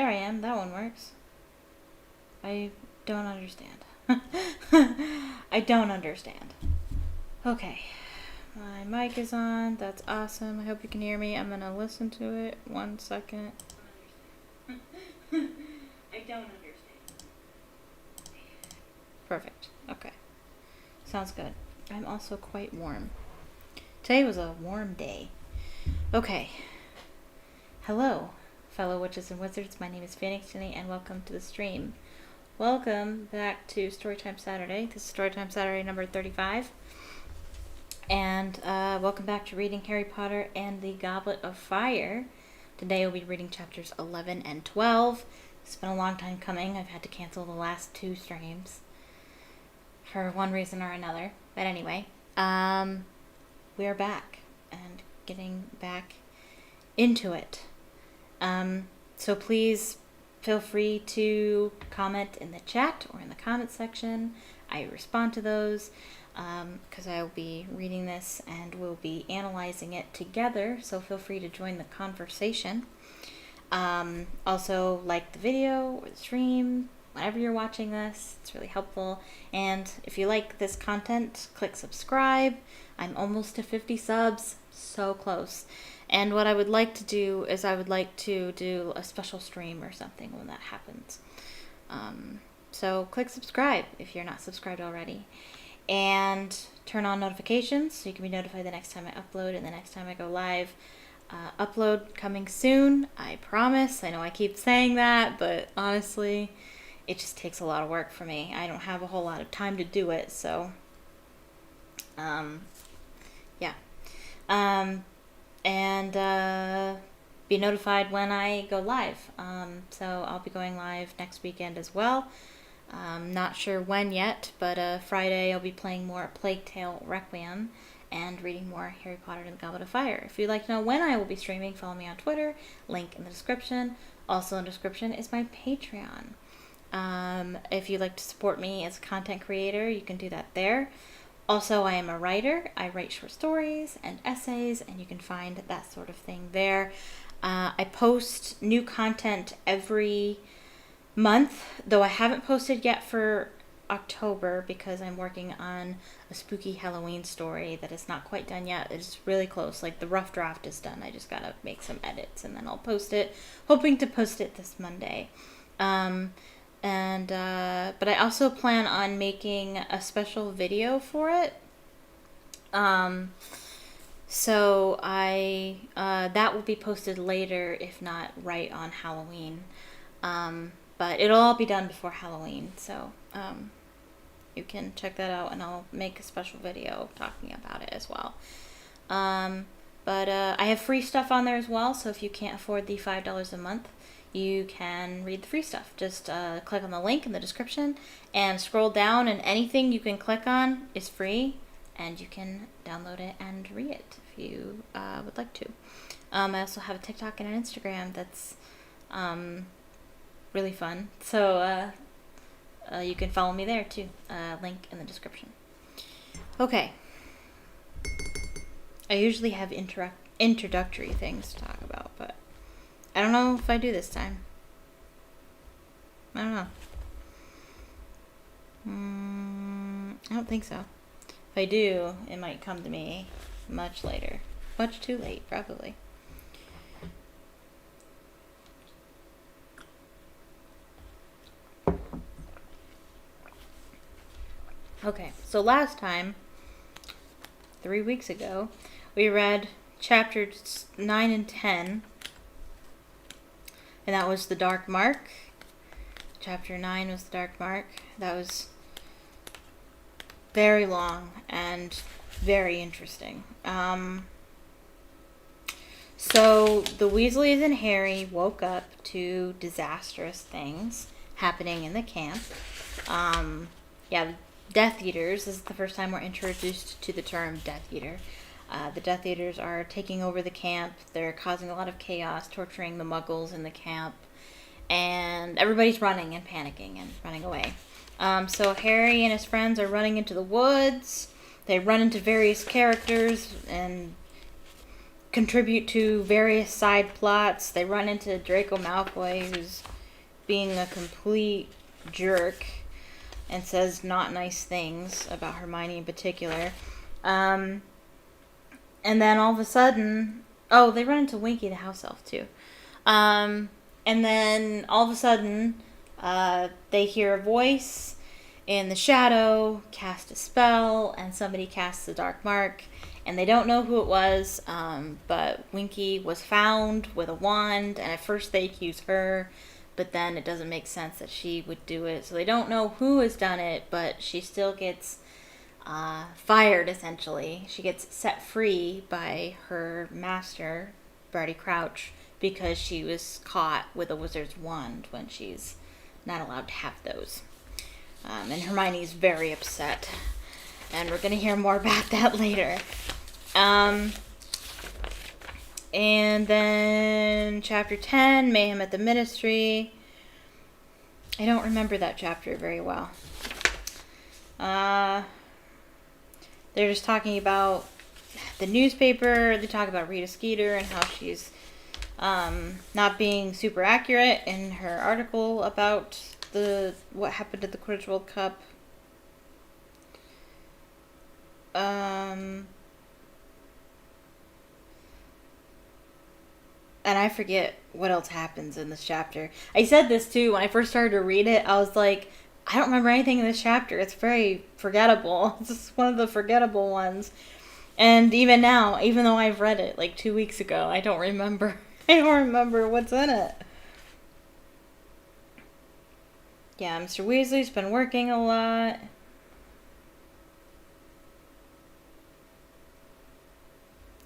there I am. That one works. I don't understand. I don't understand. Okay. My mic is on. That's awesome. I hope you can hear me. I'm gonna listen to it. 1 second. I don't understand. Perfect. Okay. Sounds good. I'm also quite warm. Today was a warm day. Okay. Hello, fellow witches and wizards. My name is PhoenixGinny, and welcome to the stream. Welcome back to Storytime Saturday. This is Storytime Saturday number 35. And welcome back to reading Harry Potter and the Goblet of Fire. Today we'll be reading chapters 11 and 12. It's been a long time coming. I've had to cancel the last 2 streams for one reason or another. But anyway, we're back and getting back into it. So please feel free to comment in the chat or in the comment section. I respond to those because I will be reading this and we'll be analyzing it together. So feel free to join the conversation. Also, like the video or the stream, whenever you're watching this. It's really helpful. And if you like this content, click subscribe. I'm almost to 50 subs. So close. And what I would like to do is I would like to do a special stream or something when that happens. So click subscribe if you're not subscribed already. And turn on notifications so you can be notified the next time I upload and the next time I go live. Upload coming soon, I promise. I know I keep saying that, but honestly, it just takes a lot of work for me. I don't have a whole lot of time to do it, so yeah. And be notified when I go live. So I'll be going live next weekend as well. Not sure when yet, but Friday I'll be playing more Plague Tale Requiem and reading more Harry Potter and the Goblet of Fire. If you'd like to know when I will be streaming, follow me on Twitter, link in the description. Also in the description is my Patreon. If you'd like to support me as a content creator, you can do that there. Also, I am a writer. I write short stories and essays, and you can find that sort of thing there. I post new content every month, though I haven't posted yet for October because I'm working on a spooky Halloween story that is not quite done yet. It's really close. Like, the rough draft is done. I just gotta make some edits, and then I'll post it, hoping to post it this Monday. But I also plan on making a special video for it. So that will be posted later, if not right on Halloween. But it'll all be done before Halloween, so you can check that out, and I'll make a special video talking about it as well. But I have free stuff on there as well, so if you can't afford the $5 a month, you can read the free stuff. Just click on the link in the description and scroll down, and anything you can click on is free, and you can download it and read it if you would like to. I also have a TikTok and an Instagram that's really fun, so you can follow me there too. Link in the description. Okay. I usually have introductory things to talk about, but I don't know if I do this time. I don't know. I don't think so. If I do, it might come to me much later. Much too late, probably. Okay, so last time, 3 weeks ago, we read chapters 9 and 10. And that was the Dark Mark. Chapter 9 was the Dark Mark. That was very long and very interesting. So the Weasleys and Harry woke up to disastrous things happening in the camp. Yeah, Death Eaters. This is the first time we're introduced to the term Death Eater. The Death Eaters are taking over the camp. They're causing a lot of chaos, torturing the Muggles in the camp. And everybody's running and panicking and running away. So Harry and his friends are running into the woods. They run into various characters and contribute to various side plots. They run into Draco Malfoy, who's being a complete jerk and says not nice things about Hermione in particular. And then all of a sudden, they run into Winky the house elf too. And then all of a sudden, they hear a voice in the shadow, cast a spell, and somebody casts a dark mark. And they don't know who it was, but Winky was found with a wand, and at first they accuse her, but then it doesn't make sense that she would do it. So they don't know who has done it, but she still gets fired, essentially. She gets set free by her master, Barty Crouch, because she was caught with a wizard's wand when she's not allowed to have those. And Hermione's very upset. And we're going to hear more about that later. And then chapter 10, Mayhem at the Ministry. I don't remember that chapter very well. They're just talking about the newspaper. They talk about Rita Skeeter and how she's not being super accurate in her article about what happened at the Quidditch World Cup. And I forget what else happens in this chapter. I said this too when I first started to read it. I was like, I don't remember anything in this chapter. It's very forgettable. It's just one of the forgettable ones. And even now, even though I've read it like 2 weeks ago, I don't remember. I don't remember what's in it. Yeah, Mr. Weasley's been working a lot.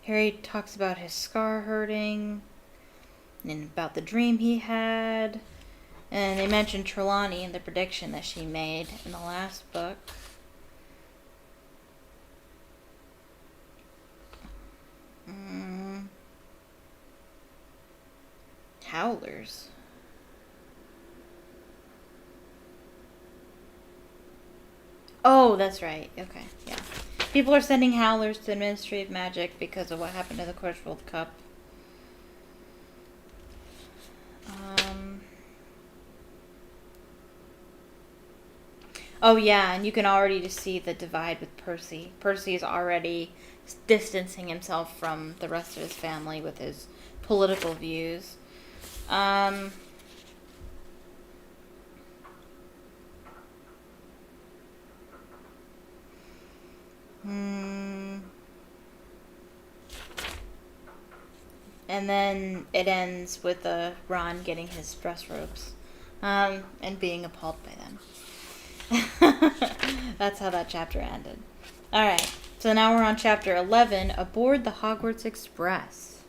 Harry talks about his scar hurting and about the dream he had. And they mentioned Trelawney and the prediction that she made in the last book. Howlers. Oh, that's right. Okay, yeah. People are sending howlers to the Ministry of Magic because of what happened to the Quidditch World Cup. Oh yeah, and you can already just see the divide with Percy. Percy is already distancing himself from the rest of his family with his political views. And then it ends with Ron getting his dress robes and being appalled by them. That's how that chapter ended. Alright, so now we're on chapter 11, Aboard the Hogwarts Express.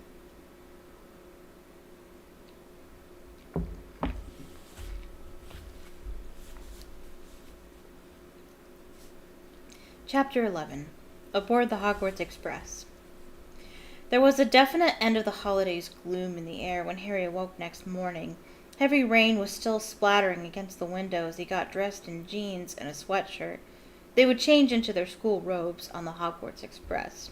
Chapter 11, Aboard the Hogwarts Express. There was a definite end of the holidays gloom in the air when Harry awoke next morning. Heavy rain was still splattering against the window as he got dressed in jeans and a sweatshirt. They would change into their school robes on the Hogwarts Express.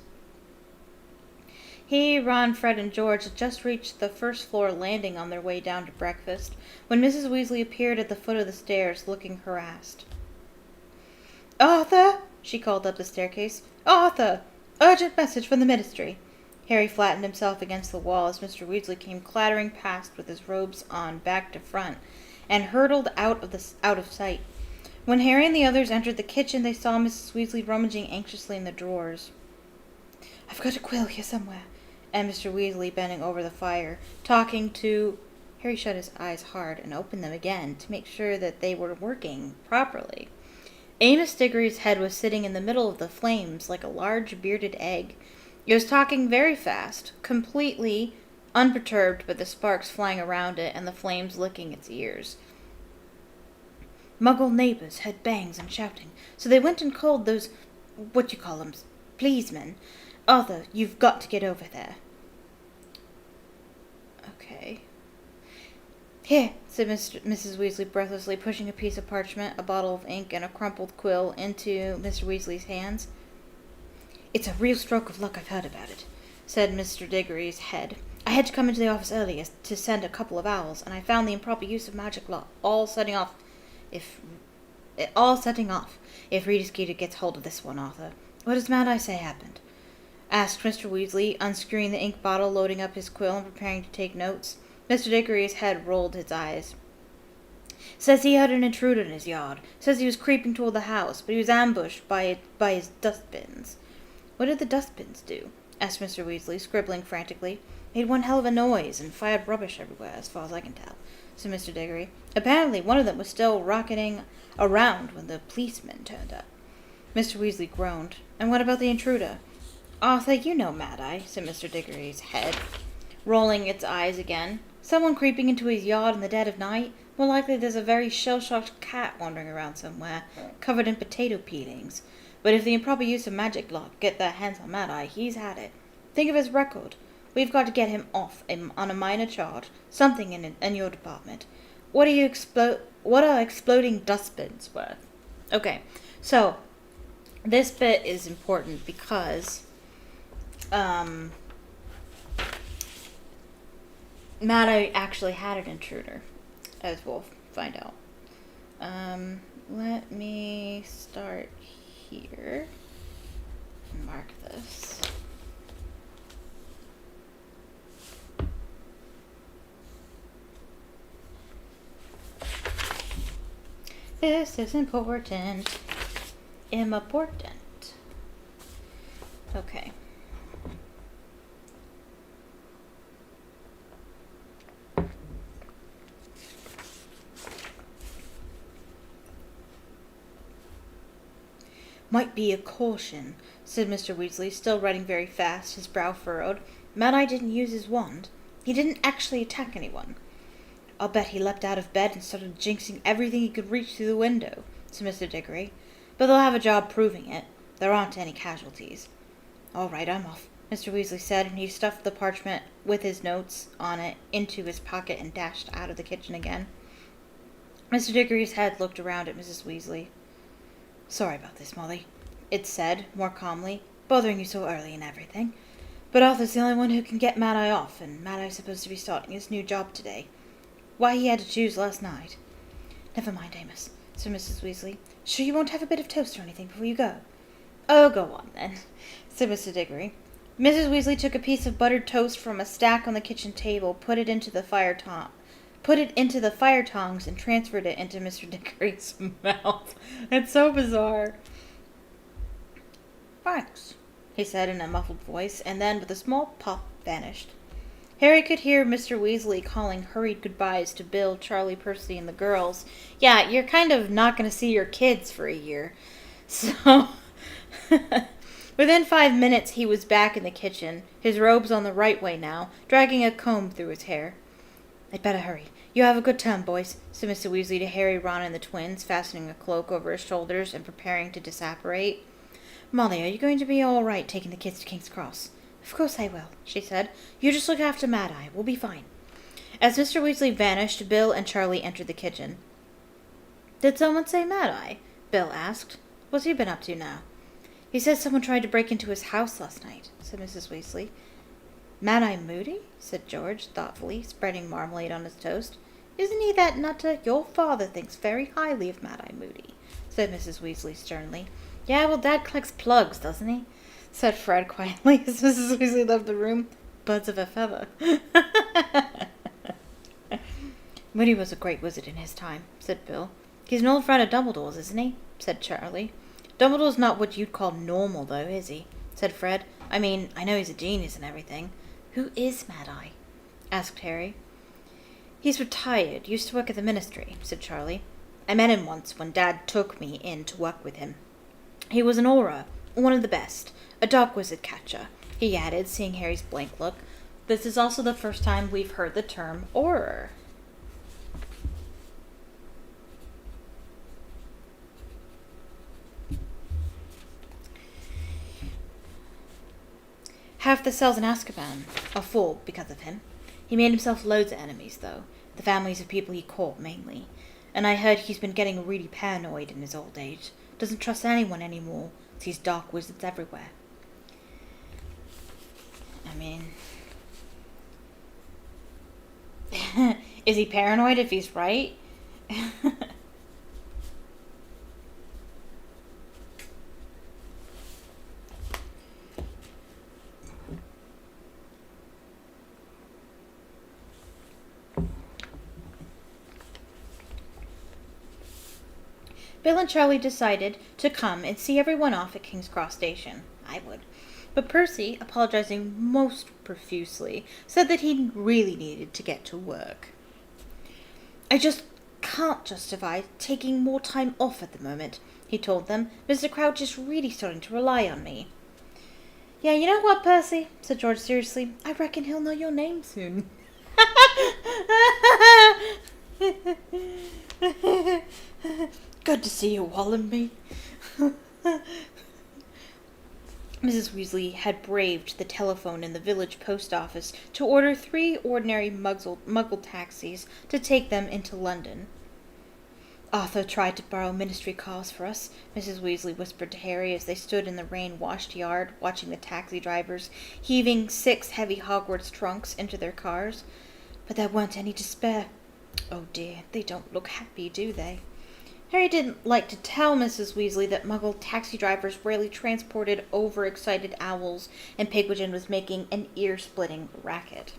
He, Ron, Fred, and George had just reached the first floor landing on their way down to breakfast when Mrs. Weasley appeared at the foot of the stairs, looking harassed. "Arthur!" she called up the staircase. "Arthur! Urgent message from the Ministry." Harry flattened himself against the wall as Mr. Weasley came clattering past with his robes on back to front, and hurtled out of sight. When Harry and the others entered the kitchen, they saw Mrs. Weasley rummaging anxiously in the drawers. "I've got a quill here somewhere," and Mr. Weasley bending over the fire, talking to... Harry shut his eyes hard and opened them again to make sure that they were working properly. Amos Diggory's head was sitting in the middle of the flames like a large bearded egg. It was talking very fast, completely unperturbed by the sparks flying around it and the flames licking its ears. "Muggle neighbors heard bangs and shouting, so they went and called those, policemen. Arthur, you've got to get over there." Okay. "Here," said Mrs. Weasley breathlessly, pushing a piece of parchment, a bottle of ink, and a crumpled quill into Mr. Weasley's hands. "It's a real stroke of luck, I've heard about it," said Mr. Diggory's head. I had to come into the office early to send a couple of owls, and I found the improper use of magic law all setting off if Rita Skeeter gets hold of this one, Arthur. What does Mad Eye say happened? Asked Mr. Weasley, unscrewing the ink bottle, loading up his quill, and preparing to take notes. Mr. Diggory's head rolled his eyes. Says he had an intruder in his yard. Says he was creeping toward the house, but he was ambushed by his dustbins. What did the dustbins do? Asked Mr. Weasley, scribbling frantically. Made one hell of a noise and fired rubbish everywhere, as far as I can tell, said Mr. Diggory. Apparently one of them was still rocketing around when the policeman turned up. Mr. Weasley groaned. And what about the intruder? Arthur, you know Mad Eye, said Mr. Diggory's head, rolling its eyes again. Someone creeping into his yard in the dead of night? More likely there's a very shell-shocked cat wandering around somewhere, covered in potato peelings. But if the improper use of magic lock get their hands on Mad Eye, he's had it. Think of his record. We've got to get him off on a minor charge, something in your department. What are exploding dustbins worth? Okay, so this bit is important because Mad Eye actually had an intruder, as we'll find out. Let me start here and mark this. This is important. Important. Okay. Might be a caution, said Mr. Weasley, still writing very fast, his brow furrowed. Mad Eye didn't use his wand. He didn't actually attack anyone. I'll bet he leapt out of bed and started jinxing everything he could reach through the window, said Mr. Diggory. But they'll have a job proving it. There aren't any casualties. All right, I'm off, Mr. Weasley said, and he stuffed the parchment with his notes on it into his pocket and dashed out of the kitchen again. Mr. Diggory's head looked around at Mrs. Weasley. Sorry about this, Molly, it said, more calmly, bothering you so early and everything. But Arthur's the only one who can get Mad Eye off, and Mad Eye's supposed to be starting his new job today. Why he had to choose last night. Never mind, Amos, said Mrs. Weasley. Sure you won't have a bit of toast or anything before you go? Oh, go on, then, said Mr. Diggory. Mrs. Weasley took a piece of buttered toast from a stack on the kitchen table, put it into the fire tongs, and transferred it into Mr. Diggory's mouth. It's so bizarre. Thanks, he said in a muffled voice, and then, with a small pop, vanished. Harry could hear Mr. Weasley calling hurried goodbyes to Bill, Charlie, Percy, and the girls. Yeah, you're kind of not going to see your kids for a year. So, within 5 minutes, he was back in the kitchen, his robes on the right way now, dragging a comb through his hair. I'd better hurry. You have a good time, boys, said Mr. Weasley to Harry, Ron, and the twins, fastening a cloak over his shoulders and preparing to disapparate. Molly, are you going to be all right taking the kids to King's Cross? Of course I will, she said. You just look after Mad Eye. We'll be fine. As Mr. Weasley vanished, Bill and Charlie entered the kitchen. Did someone say Mad Eye? Bill asked. What's he been up to now? He says someone tried to break into his house last night, said Mrs. Weasley. Mad Eye Moody? Said George, thoughtfully, spreading marmalade on his toast. Isn't he that nutter? Your father thinks very highly of Mad Eye Moody, said Mrs. Weasley sternly. Yeah, well, Dad collects plugs, doesn't he? Said Fred quietly as Mrs. Weasley left the room. Birds of a feather. Moody was a great wizard in his time, said Bill. He's an old friend of Dumbledore's, isn't he? Said Charlie. Dumbledore's not what you'd call normal, though, is he? Said Fred. I mean, I know he's a genius and everything. Who is Mad Eye? Asked Harry. He's retired, used to work at the ministry, said Charlie. I met him once when Dad took me in to work with him. He was an aura, one of the best. A dark wizard catcher, he added, seeing Harry's blank look. This is also the first time we've heard the term aura. Half the cells in Azkaban are full because of him. He made himself loads of enemies, though. The families of people he caught, mainly. And I heard he's been getting really paranoid in his old age. Doesn't trust anyone anymore. Sees dark wizards everywhere. I mean, Is he paranoid if he's right? Bill and Charlie decided to come and see everyone off at King's Cross Station. I would. But Percy, apologizing most profusely, said that he really needed to get to work. I just can't justify taking more time off at the moment, he told them. Mr. Crouch is really starting to rely on me. Yeah, you know what, Percy, said George seriously. I reckon he'll know your name soon. Good to see you, Wallenby. Mrs. Weasley had braved the telephone in the village post office to order 3 ordinary muggle taxis to take them into London. Arthur tried to borrow ministry cars for us, Mrs. Weasley whispered to Harry as they stood in the rain-washed yard, watching the taxi drivers heaving 6 heavy Hogwarts trunks into their cars. But there weren't any to spare. Oh dear, they don't look happy, do they? Harry didn't like to tell Mrs. Weasley that Muggle taxi drivers rarely transported overexcited owls, and Pigwidgeon was making an ear-splitting racket.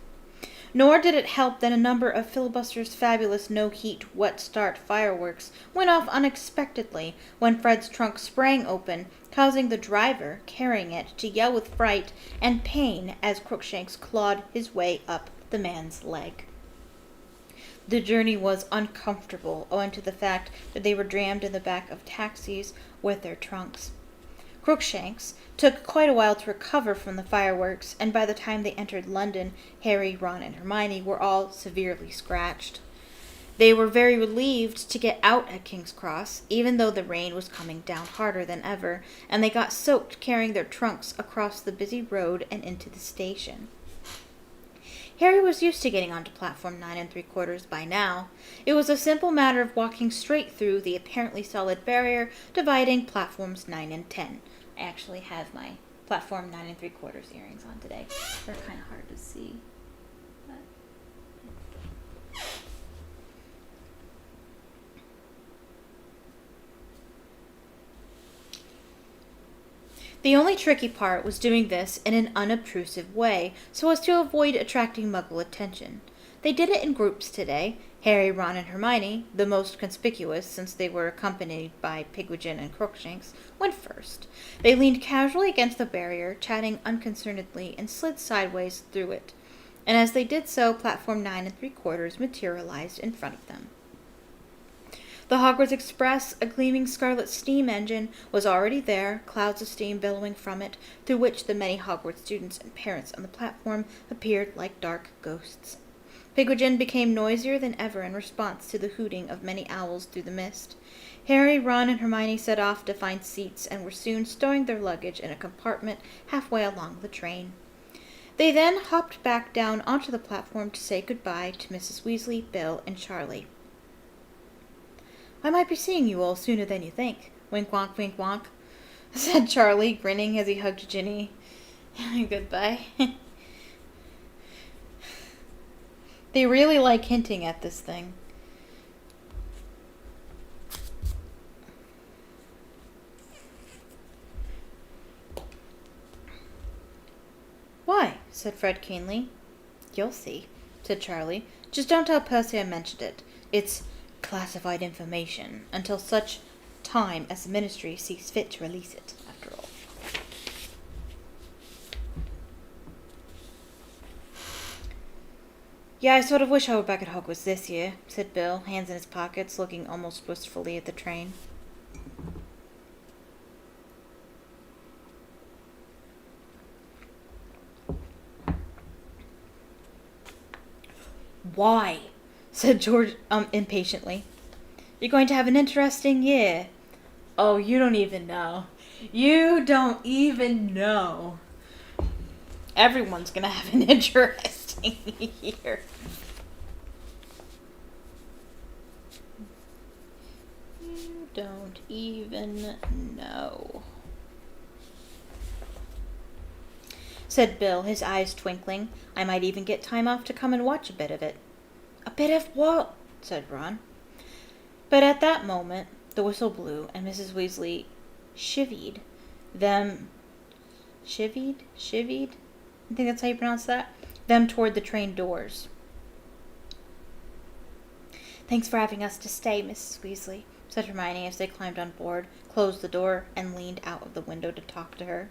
Nor did it help that a number of Filibuster's fabulous no-heat, wet-start fireworks went off unexpectedly when Fred's trunk sprang open, causing the driver carrying it to yell with fright and pain as Crookshanks clawed his way up the man's leg. The journey was uncomfortable owing to the fact that they were jammed in the back of taxis with their trunks. Crookshanks took quite a while to recover from the fireworks, and by the time they entered London, Harry, Ron, and Hermione were all severely scratched. They were very relieved to get out at King's Cross, even though the rain was coming down harder than ever, and they got soaked carrying their trunks across the busy road and into the station. Harry was used to getting onto platform 9 3/4 by now. It was a simple matter of walking straight through the apparently solid barrier dividing platforms 9 and 10. I actually have my platform 9 3/4 earrings on today. They're kind of hard to see. The only tricky part was doing this in an unobtrusive way, so as to avoid attracting Muggle attention. They did it in groups today. Harry, Ron, and Hermione, the most conspicuous since they were accompanied by Pigwidgeon and Crookshanks, went first. They leaned casually against the barrier, chatting unconcernedly, and slid sideways through it. And as they did so, platform 9 3/4 materialized in front of them. The Hogwarts Express, a gleaming scarlet steam engine, was already there, clouds of steam billowing from it, through which the many Hogwarts students and parents on the platform appeared like dark ghosts. Pigwidgeon became noisier than ever in response to the hooting of many owls through the mist. Harry, Ron, and Hermione set off to find seats and were soon stowing their luggage in a compartment halfway along the train. They then hopped back down onto the platform to say goodbye to Mrs. Weasley, Bill, and Charlie. I might be seeing you all sooner than you think. Wink, wonk, said Charlie, grinning as he hugged Ginny. Goodbye. They really like hinting at this thing. Why? Said Fred keenly. You'll see, said Charlie. Just don't tell Percy I mentioned it. It's classified information until such time as the Ministry sees fit to release it, after all. Yeah, I sort of wish I were back at Hogwarts this year, said Bill, hands in his pockets, looking almost wistfully at the train. Why? Said George impatiently. You're going to have an interesting year. Oh, you don't even know. You don't even know. Everyone's going to have an interesting year. You don't even know. Said Bill, his eyes twinkling. I might even get time off to come and watch a bit of it. A bit of what? Said Ron. But at that moment, the whistle blew, and Mrs. Weasley chivied them. Chivied? I think that's how you pronounce that. Them toward the train doors. Thanks for having us to stay, Mrs. Weasley, said Hermione as they climbed on board, closed the door, and leaned out of the window to talk to her.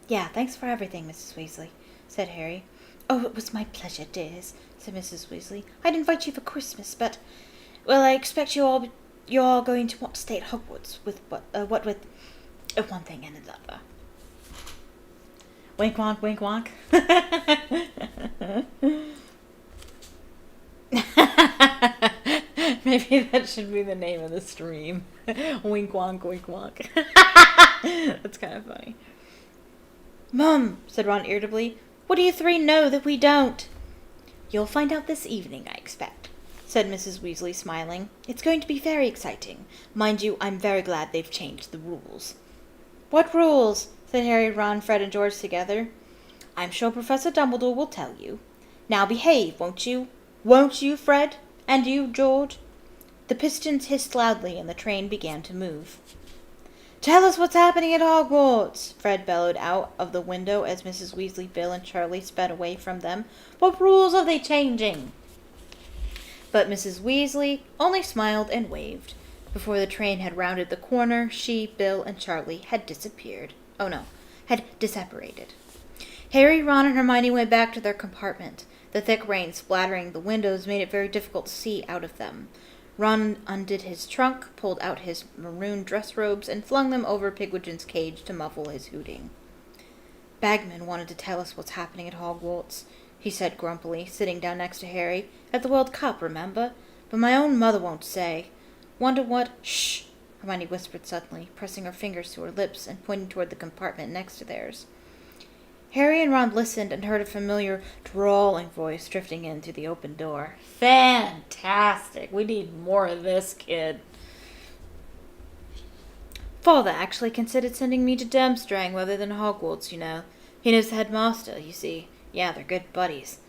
Yeah, thanks for everything, Mrs. Weasley, said Harry. Oh, it was my pleasure, dears, said Mrs. Weasley. I'd invite you for Christmas, but, well, I expect you're all going to want to stay at Hogwarts with what with one thing and another. Wink, wonk, wink, wonk. Maybe that should be the name of the stream. Wink, wonk, wink, wonk. That's kind of funny. Mum, said Ron irritably, what do you three know that we don't? You'll find out this evening, I expect, said Mrs. Weasley, smiling. It's going to be very exciting. Mind you, I'm very glad they've changed the rules. What rules? Said Harry, Ron, Fred, and George together. I'm sure Professor Dumbledore will tell you. Now behave, won't you? Won't you, Fred? And you, George? The pistons hissed loudly, and the train began to move. Tell us what's happening at Hogwarts, Fred bellowed out of the window as Mrs. Weasley, Bill, and Charlie sped away from them. What rules are they changing? But Mrs. Weasley only smiled and waved. Before the train had rounded the corner, she, Bill, and Charlie had disappeared. Oh no, had disapparated. Harry, Ron, and Hermione went back to their compartment. The thick rain splattering the windows made it very difficult to see out of them. Ron undid his trunk, pulled out his maroon dress robes, and flung them over Pigwidgeon's cage to muffle his hooting. Bagman wanted to tell us what's happening at Hogwarts, he said grumpily, sitting down next to Harry. At the World Cup, remember? But my own mother won't say. Wonder what— Shh! Hermione whispered suddenly, pressing her fingers to her lips and pointing toward the compartment next to theirs. Harry and Ron listened and heard a familiar, drawling voice drifting in through the open door. Fantastic! We need more of this, kid. Father actually considered sending me to Durmstrang rather than Hogwarts, you know. He knows the headmaster, you see. Yeah, they're good buddies.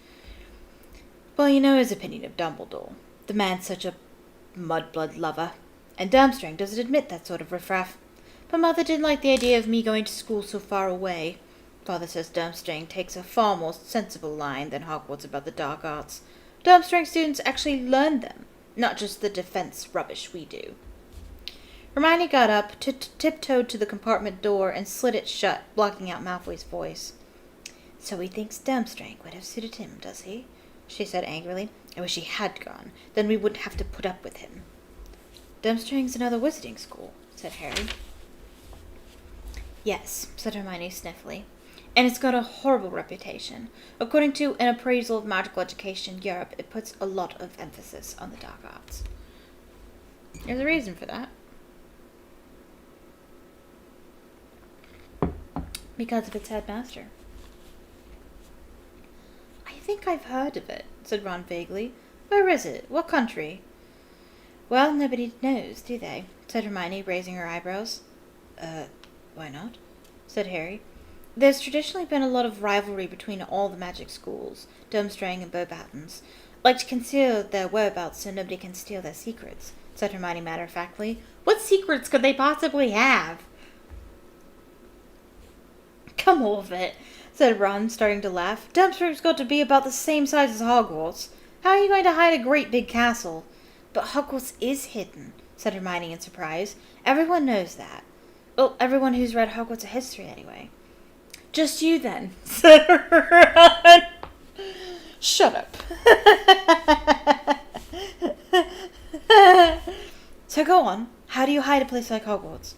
Well, you know his opinion of Dumbledore. The man's such a mudblood lover. And Durmstrang doesn't admit that sort of riffraff. But Mother didn't like the idea of me going to school so far away. Father says Durmstrang takes a far more sensible line than Hogwarts about the dark arts. Durmstrang students actually learn them, not just the defense rubbish we do. Hermione got up, tiptoed to the compartment door, and slid it shut, blocking out Malfoy's voice. So he thinks Durmstrang would have suited him, does he? She said angrily. I wish he had gone. Then we wouldn't have to put up with him. Durmstrang's another wizarding school, said Harry. Yes, said Hermione sniffly. And it's got a horrible reputation. According to an appraisal of magical education in Europe, it puts a lot of emphasis on the dark arts. There's a reason for that. Because of its headmaster. I think I've heard of it, said Ron vaguely. Where is it? What country? Well, nobody knows, do they? Said Hermione, raising her eyebrows. Why not? Said Harry. There's traditionally been a lot of rivalry between all the magic schools, Durmstrang and Beauxbatons. Like to conceal their whereabouts so nobody can steal their secrets, said Hermione matter-of-factly. What secrets could they possibly have? Come off it, said Ron, starting to laugh. Durmstrang's got to be about the same size as Hogwarts. How are you going to hide a great big castle? But Hogwarts is hidden, said Hermione in surprise. Everyone knows that. Well, everyone who's read Hogwarts history, anyway. Just you, then, said Ron. Shut up. So go on. How do you hide a place like Hogwarts?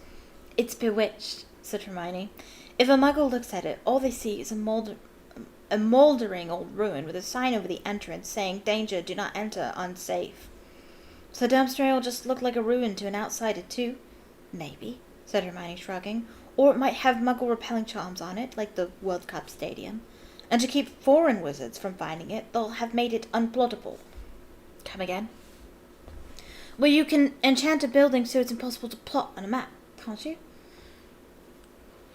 It's bewitched, said Hermione. If a muggle looks at it, all they see is a mouldering old ruin with a sign over the entrance saying, Danger, do not enter, unsafe. So Durmstrang will just look like a ruin to an outsider, too? Maybe, said Hermione, shrugging. Or it might have muggle-repelling charms on it, like the World Cup Stadium. And to keep foreign wizards from finding it, they'll have made it unplottable. Come again? Well, you can enchant a building so it's impossible to plot on a map, can't you?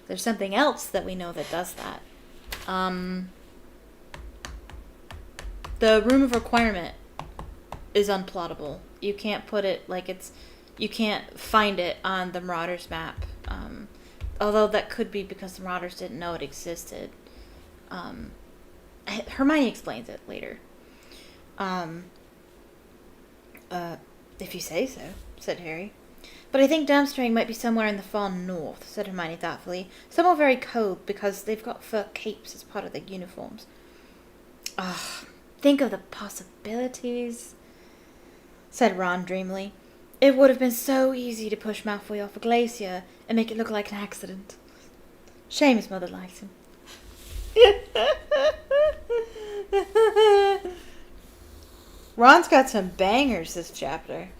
There's something else that we know that does that. The Room of Requirement is unplottable. You can't put it like it's... You can't find it on the Marauders map. Although that could be because the Marauders didn't know it existed. Hermione explains it later. If you say so, said Harry. But I think Durmstrang might be somewhere in the far north, said Hermione thoughtfully. Somewhere very cold because they've got fur capes as part of their uniforms. Ah, think of the possibilities, said Ron dreamily. It would have been so easy to push Malfoy off a glacier and make it look like an accident. Shame his mother likes him. Ron's got some bangers this chapter.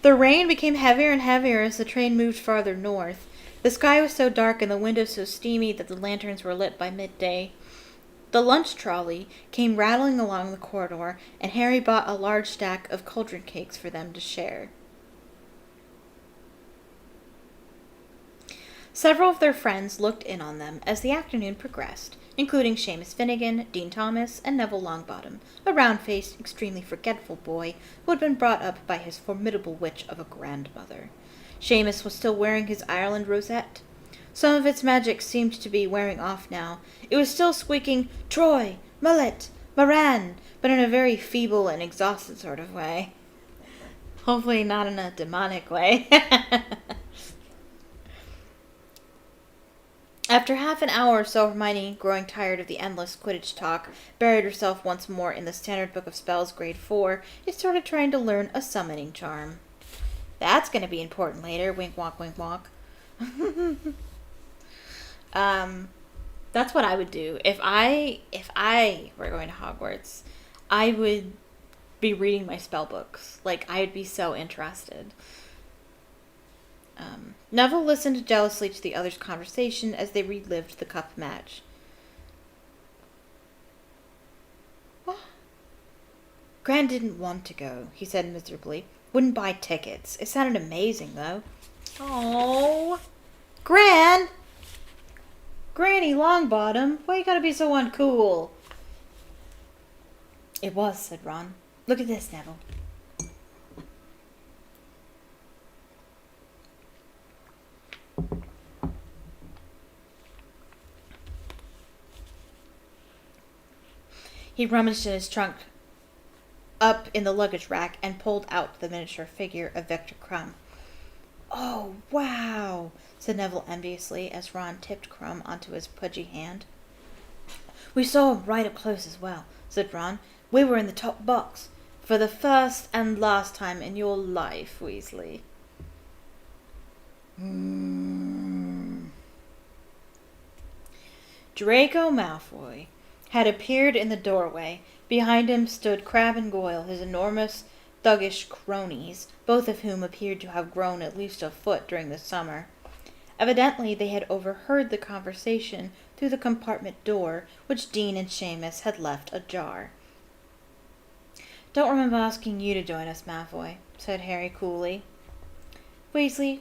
The rain became heavier and heavier as the train moved farther north. The sky was so dark and the windows so steamy that the lanterns were lit by midday. The lunch trolley came rattling along the corridor, and Harry bought a large stack of cauldron cakes for them to share. Several of their friends looked in on them as the afternoon progressed, including Seamus Finnegan, Dean Thomas, and Neville Longbottom, a round-faced, extremely forgetful boy who had been brought up by his formidable witch of a grandmother. Seamus was still wearing his Ireland rosette. Some of its magic seemed to be wearing off now. It was still squeaking, Troy, Mullet, Moran, but in a very feeble and exhausted sort of way. Hopefully not in a demonic way. After half an hour or so, Hermione, growing tired of the endless Quidditch talk, buried herself once more in the Standard Book of Spells Grade 4 and started trying to learn a summoning charm. That's going to be important later, wink walk, wink walk. That's what I would do. If I were going to Hogwarts, I would be reading my spell books. Like, I would be so interested. Neville listened jealously to the others' conversation as they relived the cup match. What? Gran didn't want to go, he said miserably. Wouldn't buy tickets. It sounded amazing, though. Oh, Gran! Granny Longbottom, why you gotta be so uncool? It was, said Ron. Look at this, Neville. He rummaged in his trunk up in the luggage rack and pulled out the miniature figure of Victor Crumb. Oh, wow, said Neville enviously as Ron tipped Crumb onto his pudgy hand. We saw him right up close as well, said Ron. We were in the top box. For the first and last time in your life, Weasley. Draco Malfoy had appeared in the doorway. Behind him stood Crabbe and Goyle, his enormous, thuggish cronies, both of whom appeared to have grown at least a foot during the summer. Evidently they had overheard the conversation through the compartment door, which Dean and Seamus had left ajar. Don't remember asking you to join us, Malfoy, said Harry coolly. Weasley,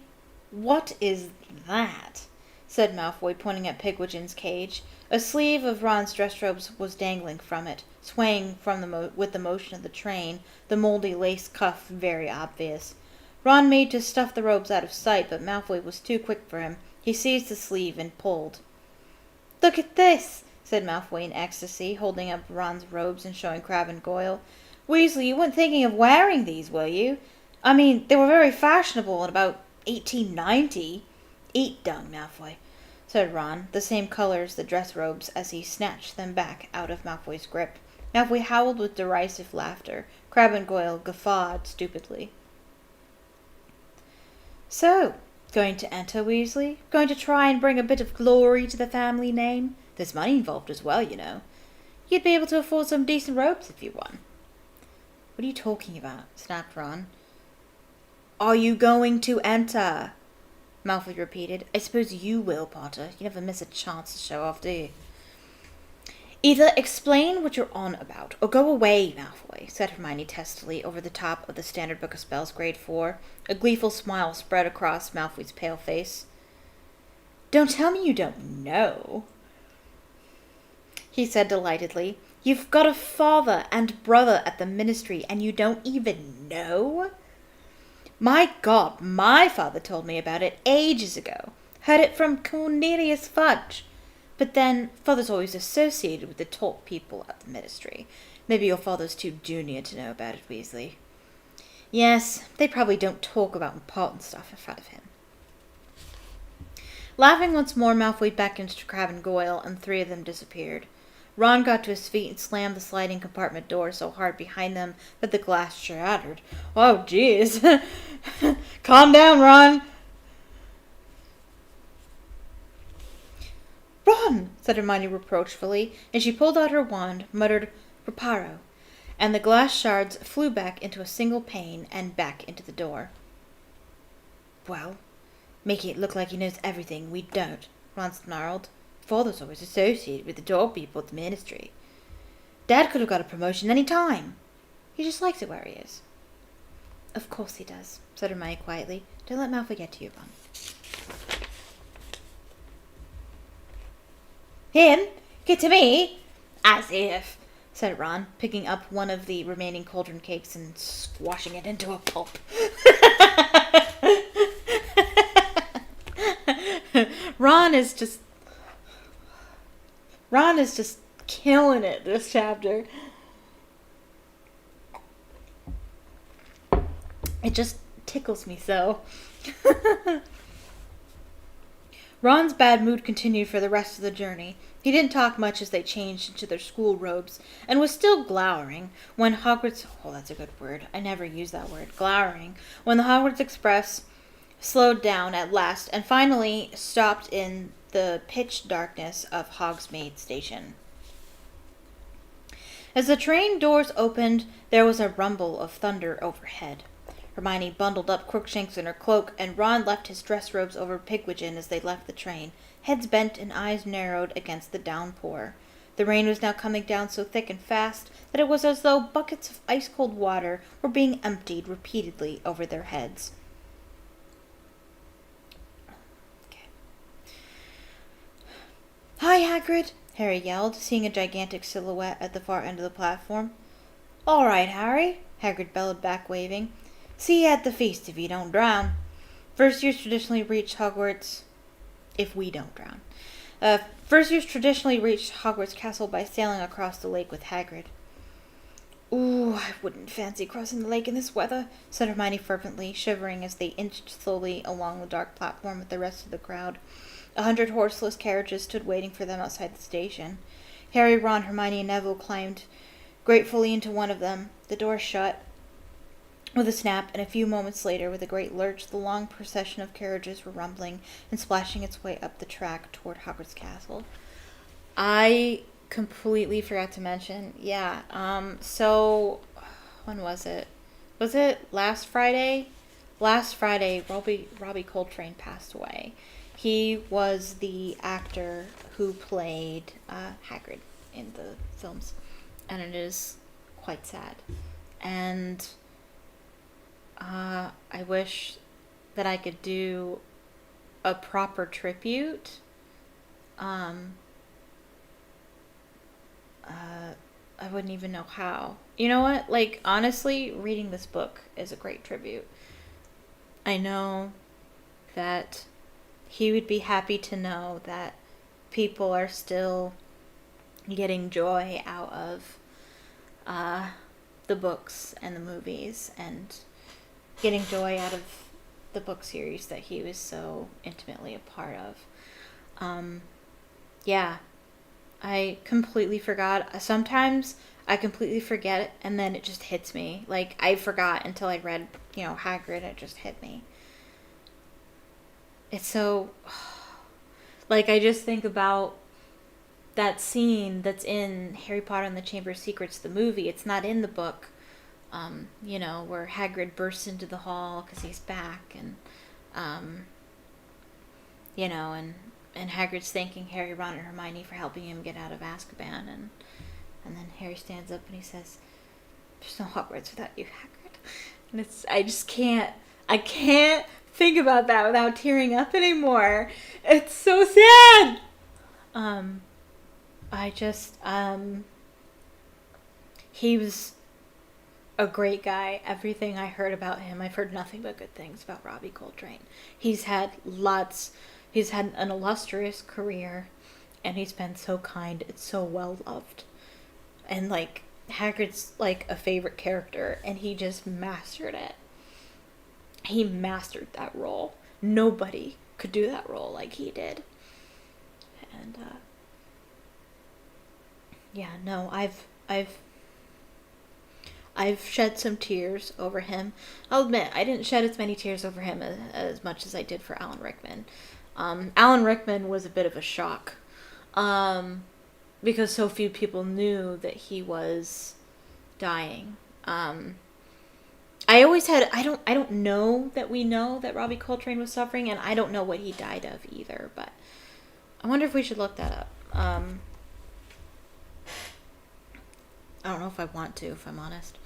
what is that? Said Malfoy, pointing at Pigwidgeon's cage. A sleeve of Ron's dress robes was dangling from it, swaying from with the motion of the train, the moldy lace cuff very obvious. Ron made to stuff the robes out of sight, but Malfoy was too quick for him. He seized the sleeve and pulled. Look at this, said Malfoy in ecstasy, holding up Ron's robes and showing Crabbe and Goyle. Weasley, you weren't thinking of wearing these, were you? I mean, they were very fashionable in about 1890. Eat dung, Malfoy, said Ron, the same color as the dress robes, as he snatched them back out of Malfoy's grip. Malfoy howled with derisive laughter. Crabbe and Goyle guffawed stupidly. So, going to enter, Weasley? Going to try and bring a bit of glory to the family name? There's money involved as well, you know. You'd be able to afford some decent robes if you won. What are you talking about? Snapped Ron. Are you going to enter? Malfoy repeated. I suppose you will, Potter. You never miss a chance to show off, do you? Either explain what you're on about, or go away, Malfoy, said Hermione testily over the top of the Standard Book of Spells Grade 4. A gleeful smile spread across Malfoy's pale face. Don't tell me you don't know, he said delightedly. You've got a father and brother at the ministry and you don't even know? My God, my father told me about it ages ago. Heard it from Cornelius Fudge. But then, father's always associated with the top people at the ministry. Maybe your father's too junior to know about it, Weasley. Yes, they probably don't talk about important stuff in front of him. Laughing once more, Malfoy beckoned to Crabbe and Goyle, and the three of them disappeared. Ron got to his feet and slammed the sliding compartment door so hard behind them that the glass shattered. Oh, jeez. Calm down, Ron. Ron, said Hermione reproachfully, and she pulled out her wand, muttered, Reparo, and the glass shards flew back into a single pane and back into the door. Well, making it look like he knows everything we don't, Ron snarled. Father's always associated with the top people at the ministry. Dad could have got a promotion any time. He just likes it where he is. Of course he does, said Hermione quietly. Don't let Malfoy get to you, Ron. Him? Get to me? As if, said Ron, picking up one of the remaining cauldron cakes and squashing it into a pulp. Ron is just killing it this chapter. It just tickles me so. Ron's bad mood continued for the rest of the journey. He didn't talk much as they changed into their school robes, and was still glowering when Hogwarts... Oh, that's a good word. I never use that word. Glowering. When the Hogwarts Express slowed down at last, and finally stopped in the pitch darkness of Hogsmeade Station. As the train doors opened, there was a rumble of thunder overhead. Hermione bundled up Crookshanks in her cloak, and Ron left his dress robes over Pigwidgeon as they left the train, heads bent and eyes narrowed against the downpour. The rain was now coming down so thick and fast that it was as though buckets of ice-cold water were being emptied repeatedly over their heads. Okay. Hi, Hagrid, Harry yelled, seeing a gigantic silhouette at the far end of the platform. All right, Harry, Hagrid bellowed back, waving. See you at the feast if you don't drown. First years traditionally reach Hogwarts... If we don't drown. First years traditionally reach Hogwarts Castle by sailing across the lake with Hagrid. Ooh, I wouldn't fancy crossing the lake in this weather, said Hermione fervently, shivering as they inched slowly along the dark platform with the rest of the crowd. 100 horseless carriages stood waiting for them outside the station. Harry, Ron, Hermione, and Neville climbed gratefully into one of them. The door shut with a snap, and a few moments later, with a great lurch, the long procession of carriages were rumbling and splashing its way up the track toward Hogwarts Castle. I completely forgot to mention, so, when was it? Was it last Friday? Last Friday, Robbie Coltrane passed away. He was the actor who played Hagrid in the films, and it is quite sad. And I wish that I could do a proper tribute. I wouldn't even know how. You know what? Like, honestly, reading this book is a great tribute. I know that he would be happy to know that people are still getting joy out of the books and the movies, and getting joy out of the book series that he was so intimately a part of. I completely forgot. Sometimes I completely forget it, and then it just hits me. Like, I forgot until I read, Hagrid, it just hit me. It's so... Like, I just think about that scene that's in Harry Potter and the Chamber of Secrets, the movie. It's not in the book. Where Hagrid bursts into the hall because he's back, and, and Hagrid's thanking Harry, Ron, and Hermione for helping him get out of Azkaban, and then Harry stands up and he says, "There's no Hogwarts without you, Hagrid." And I can't think about that without tearing up anymore. It's so sad. he was a great guy. Everything I heard about him, I've heard nothing but good things about Robbie Coltrane. He's had an illustrious career, and he's been so kind and so well loved. And like, Hagrid's like a favorite character, and he just mastered it. He mastered that role. Nobody could do that role like he did. And yeah, no, I've shed some tears over him. I'll admit, I didn't shed as many tears over him as much as I did for Alan Rickman. Alan Rickman was a bit of a shock. Because so few people knew that he was dying. I always had, I don't know that we know that Robbie Coltrane was suffering, and I don't know what he died of either, but I wonder if we should look that up. I don't know if I want to, if I'm honest.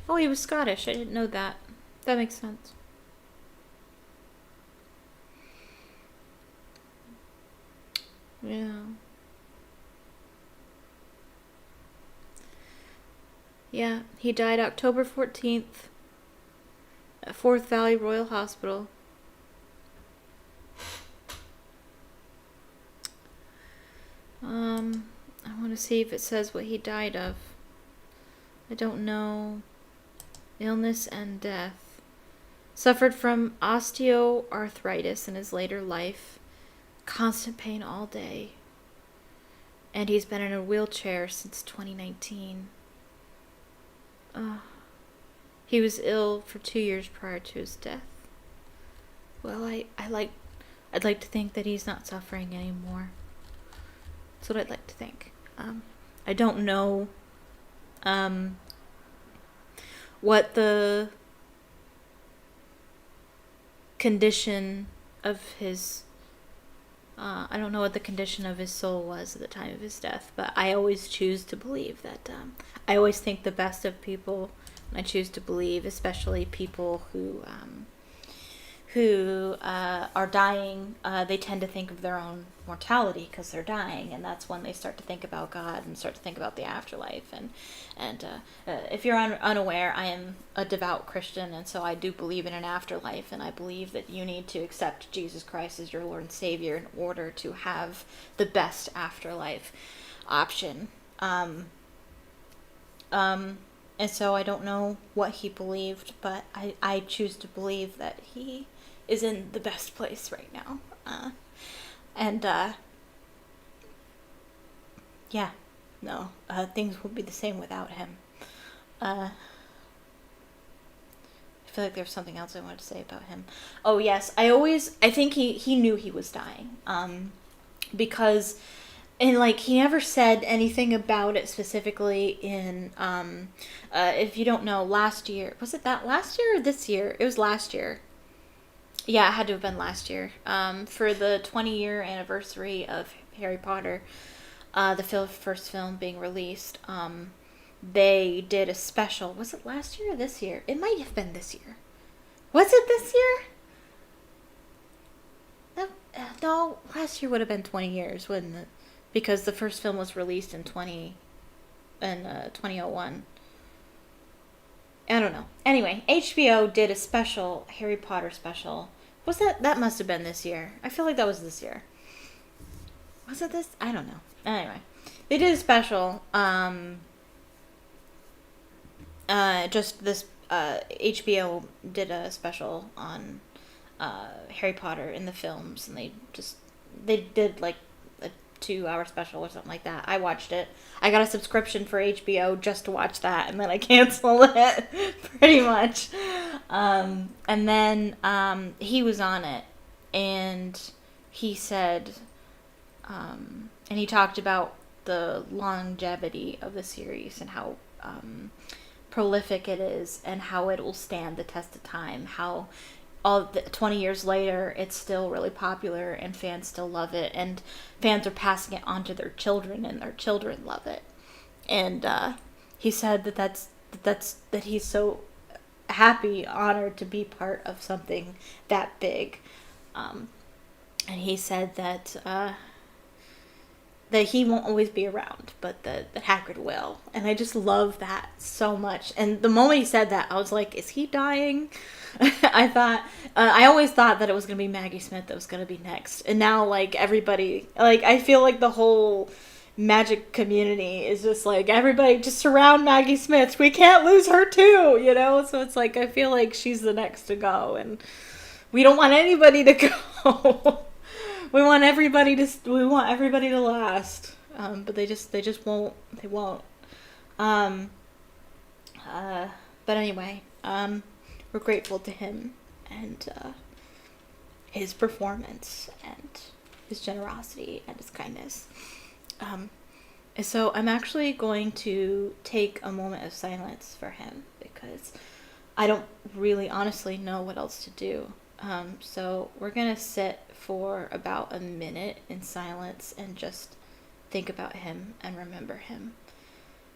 Oh, he was Scottish. I didn't know that. That makes sense. Yeah. Yeah, he died October 14th at Forth Valley Royal Hospital. I want to see if it says what he died of. I don't know. Illness and death. Suffered from osteoarthritis in his later life. Constant pain all day. And he's been in a wheelchair since 2019. He was ill for 2 years prior to his death. Well, I'd like to think that he's not suffering anymore. That's what I'd like to think. I don't know what the condition of his I don't know what the condition of his soul was at the time of his death, but I always choose to believe that I always think the best of people, and I choose to believe, especially people who are dying, they tend to think of their own mortality because they're dying, and that's when they start to think about God and start to think about the afterlife. And if you're unaware, I am a devout Christian, and so I do believe in an afterlife, and I believe that you need to accept Jesus Christ as your Lord and Savior in order to have the best afterlife option. And so I don't know what he believed, but I choose to believe that he is in the best place right now. Things would be the same without him. I feel like there's something else I wanted to say about him. Oh yes, I think he knew he was dying. Because, and like, he never said anything about it specifically in, if you don't know, last year, was it that last year or this year? It was last year. Yeah, it had to have been last year. For the 20-year anniversary of Harry Potter, the first film being released, they did a special. Was it last year or this year? It might have been this year. Was it this year? No, last year would have been 20 years, wouldn't it? Because the first film was released in 2001. I don't know. Anyway, HBO did a special, Harry Potter special. Was that must have been this year. I feel like that was this year. Was it this? I don't know. Anyway, they did a special, HBO did a special on, Harry Potter in the films, and they did like a 2-hour special or something like that. I watched it. I got a subscription for HBO just to watch that, and then I canceled it, pretty much. And then he was on it, and he said, and he talked about the longevity of the series and how prolific it is, and how it will stand the test of time, how 20 years later, it's still really popular, and fans still love it, and fans are passing it on to their children, and their children love it. And he said that he's so happy, honored to be part of something that big. And he said that that he won't always be around, but that Hagrid will. And I just love that so much. And the moment he said that, I was like, is he dying? I always thought that it was going to be Maggie Smith that was going to be next. And now, like, everybody, like, I feel like the whole magic community is just like, everybody just surround Maggie Smith. We can't lose her too, you know? So it's like, I feel like she's the next to go. And we don't want anybody to go. We want everybody to last. But they just won't. They won't. But anyway, we're grateful to him and his performance and his generosity and his kindness. So I'm actually going to take a moment of silence for him because I don't really honestly know what else to do. So we're going to sit for about a minute in silence and just think about him and remember him.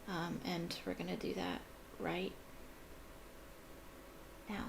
And we're going to do that right now.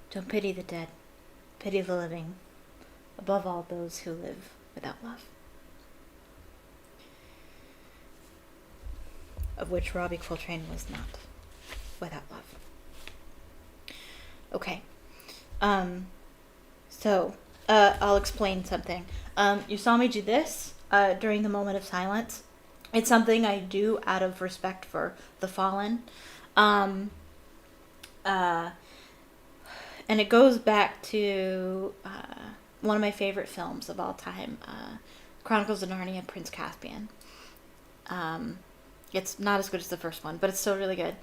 Don't pity the dead, pity the living, above all those who live without love. Of which Robbie Coltrane was not without love. Okay. So, I'll explain something. You saw me do this during the moment of silence. It's something I do out of respect for the fallen. And it goes back to one of my favorite films of all time, Chronicles of Narnia, Prince Caspian. It's not as good as the first one, but it's still really good.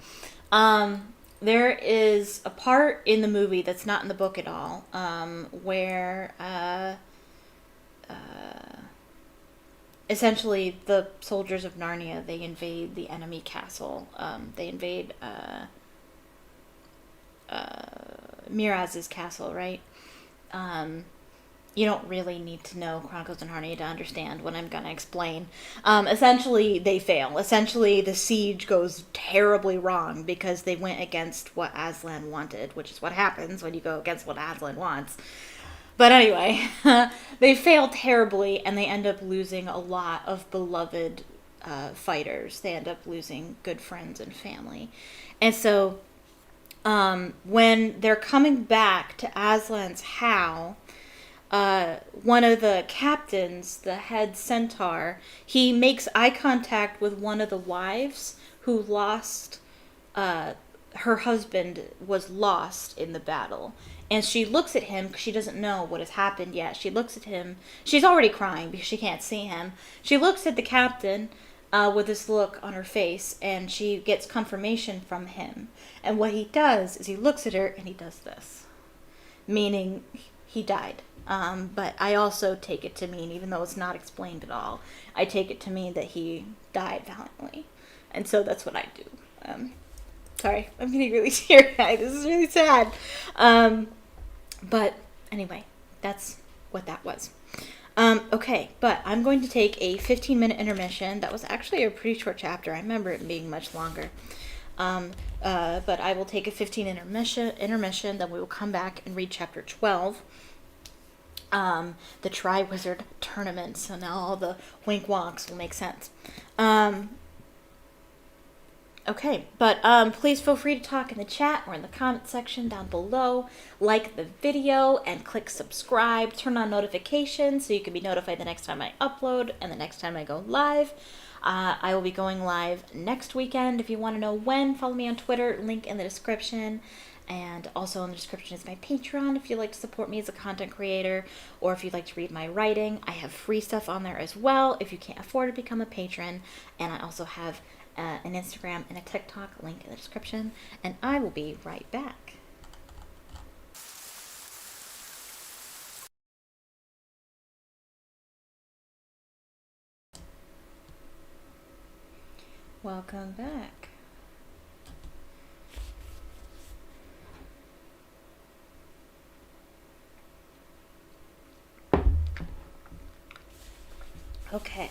There is a part in the movie that's not in the book at all, where essentially the soldiers of Narnia, they invade the enemy castle. They invade Miraz's castle, right? You don't really need to know Chronicles of Narnia to understand what I'm going to explain. Essentially, they fail. Essentially, the siege goes terribly wrong because they went against what Aslan wanted, which is what happens when you go against what Aslan wants. But anyway, they fail terribly, and they end up losing a lot of beloved fighters. They end up losing good friends and family. And so, when they're coming back to Aslan's How, one of the captains, the head centaur, he makes eye contact with one of the wives who lost, her husband was lost in the battle. And she looks at him because she doesn't know what has happened yet. She looks at him. She's already crying because she can't see him. She looks at the captain with this look on her face, and she gets confirmation from him. And what he does is he looks at her and he does this, meaning he died. But I also take it to mean, even though it's not explained at all, I take it to mean that he died valiantly. And so that's what I do. Sorry, I'm getting really teary-eyed. This is really sad. But anyway, that's what that was. Okay, but I'm going to take a 15-minute intermission. That was actually a pretty short chapter. I remember it being much longer. But I will take a 15 intermission, then we will come back and read chapter 12. The Triwizard tournament. So now all the wink wonks will make sense. Okay, but please feel free to talk in the chat or in the comment section down below. Like the video and click subscribe. Turn on notifications so you can be notified the next time I upload and the next time I go live. I will be going live next weekend. If you want to know when, follow me on Twitter, link in the description. And also in the description is my Patreon if you'd like to support me as a content creator, or if you'd like to read my writing. I have free stuff on there as well if you can't afford to become a patron. And I also have an Instagram and a TikTok, link in the description. And I will be right back. Welcome back. Okay.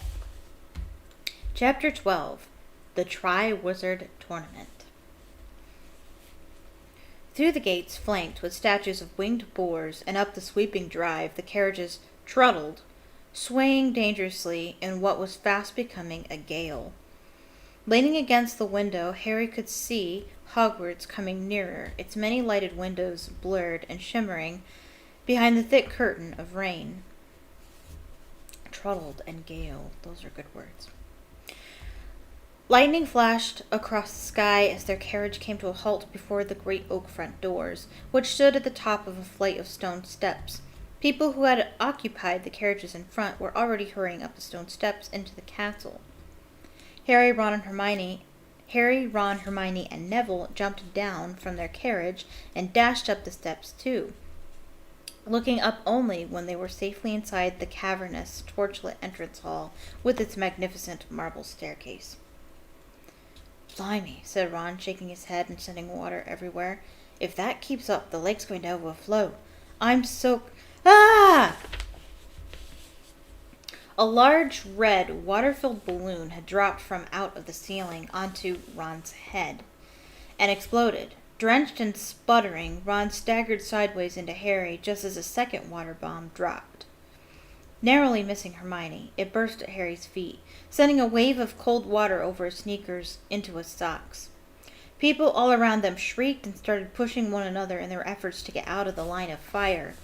Chapter 12. The Triwizard Tournament. Through the gates flanked with statues of winged boars and up the sweeping drive the carriages trundled, swaying dangerously in what was fast becoming a gale. Leaning against the window, Harry could see Hogwarts coming nearer, its many lighted windows blurred and shimmering behind the thick curtain of rain. Trundled and gale, those are good words. Lightning flashed across the sky as their carriage came to a halt before the great oak front doors, which stood at the top of a flight of stone steps. People who had occupied the carriages in front were already hurrying up the stone steps into the castle. Harry, Ron, Hermione, and Neville jumped down from their carriage and dashed up the steps too, looking up only when they were safely inside the cavernous, torchlit entrance hall with its magnificent marble staircase. "Blimey," said Ron, shaking his head and sending water everywhere. "If that keeps up, the lake's going to overflow. I'm so... Ah!" A large, red, water-filled balloon had dropped from out of the ceiling onto Ron's head and exploded. Drenched and sputtering, Ron staggered sideways into Harry just as a second water bomb dropped. Narrowly missing Hermione, it burst at Harry's feet, sending a wave of cold water over his sneakers into his socks. People all around them shrieked and started pushing one another in their efforts to get out of the line of fire.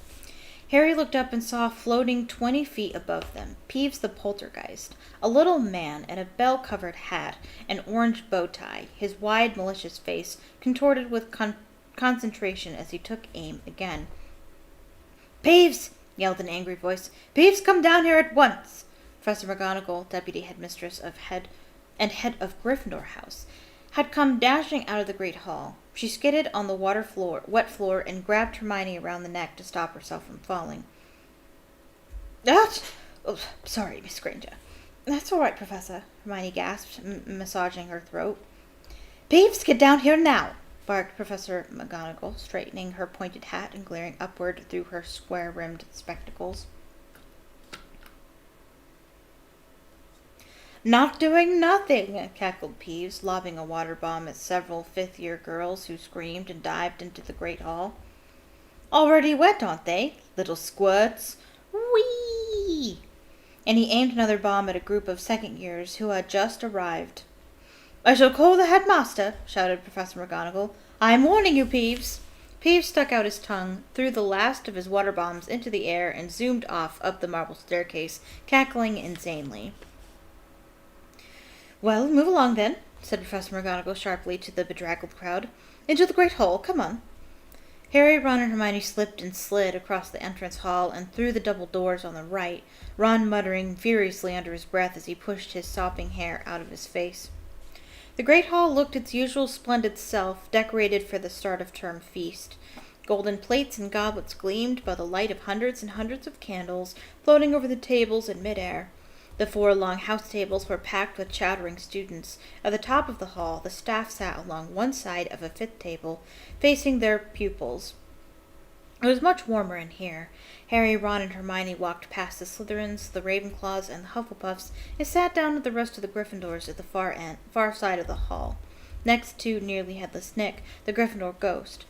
Harry looked up and saw floating 20 feet above them Peeves the Poltergeist, a little man in a bell-covered hat and orange bow tie, his wide, malicious face contorted with concentration as he took aim again. "Peeves!" yelled an angry voice. "Peeves, come down here at once!" Professor McGonagall, deputy headmistress of head of Gryffindor House, had come dashing out of the great hall. She skidded on the wet floor and grabbed Hermione around the neck to stop herself from falling. "Ah! Oh, sorry, Miss Granger." "That's all right, Professor," Hermione gasped, massaging her throat. "Peeves, get down here now!" barked Professor McGonagall, straightening her pointed hat and glaring upward through her square-rimmed spectacles. "Not doing nothing," cackled Peeves, lobbing a water bomb at several fifth-year girls who screamed and dived into the great hall. "Already wet, aren't they? Little squirts. Whee!" And he aimed another bomb at a group of second-years who had just arrived. "I shall call the headmaster," shouted Professor McGonagall. "I'm warning you, Peeves." Peeves stuck out his tongue, threw the last of his water bombs into the air, and zoomed off up the marble staircase, cackling insanely. "Well, move along then," said Professor McGonagall sharply to the bedraggled crowd. "Into the great hall, come on." Harry, Ron, and Hermione slipped and slid across the entrance hall and through the double doors on the right, Ron muttering furiously under his breath as he pushed his sopping hair out of his face. The great hall looked its usual splendid self, decorated for the start-of-term feast. Golden plates and goblets gleamed by the light of hundreds and hundreds of candles floating over the tables in mid-air. The 4 long house tables were packed with chattering students. At the top of the hall, the staff sat along one side of a 5th table, facing their pupils. It was much warmer in here. Harry, Ron, and Hermione walked past the Slytherins, the Ravenclaws, and the Hufflepuffs, and sat down with the rest of the Gryffindors at the far side of the hall, next to Nearly Headless Nick, the Gryffindor ghost.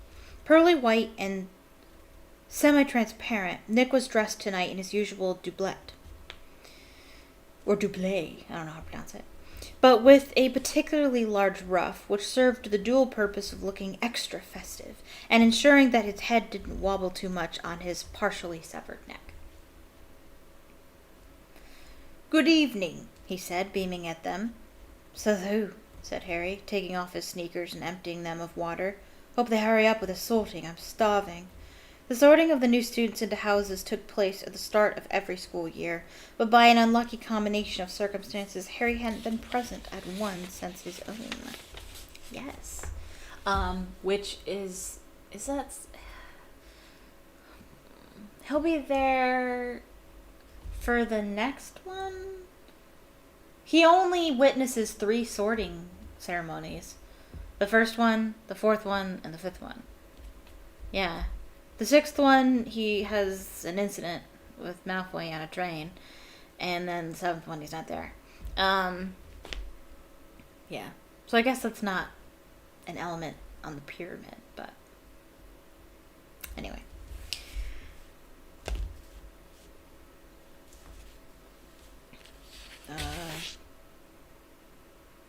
Pearly white and semi-transparent, Nick was dressed tonight in his usual doublet. Or doublet, I don't know how to pronounce it. but with a particularly large ruff, which served the dual purpose of looking extra festive and ensuring that his head didn't wobble too much on his partially severed neck. "Good evening," he said, beaming at them. "Salute," said Harry, taking off his sneakers and emptying them of water. "Hope they hurry up with the sorting. I'm starving." The sorting of the new students into houses took place at the start of every school year, but by an unlucky combination of circumstances, Harry hadn't been present at one since his own. Yes. Which is that... He'll be there for the next one? He only witnesses 3 sorting ceremonies. The first one, the 4th one, and the 5th one. Yeah. The 6th one, he has an incident with Malfoy on a train. And then the 7th one, he's not there. Yeah. So I guess that's not an element on the pyramid, but... Anyway.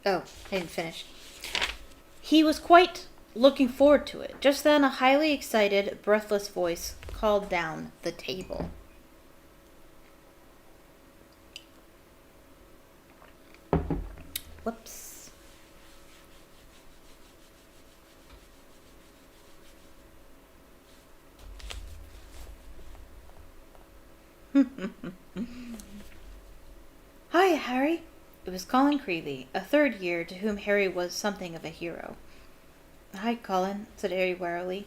Oh, I didn't finish. He was quite looking forward to it. Just then, a highly excited, breathless voice called down the table. Whoops. "Hi, Harry." It was Colin Creevey, a 3rd year to whom Harry was something of a hero. "Hi, Colin," said Harry warily.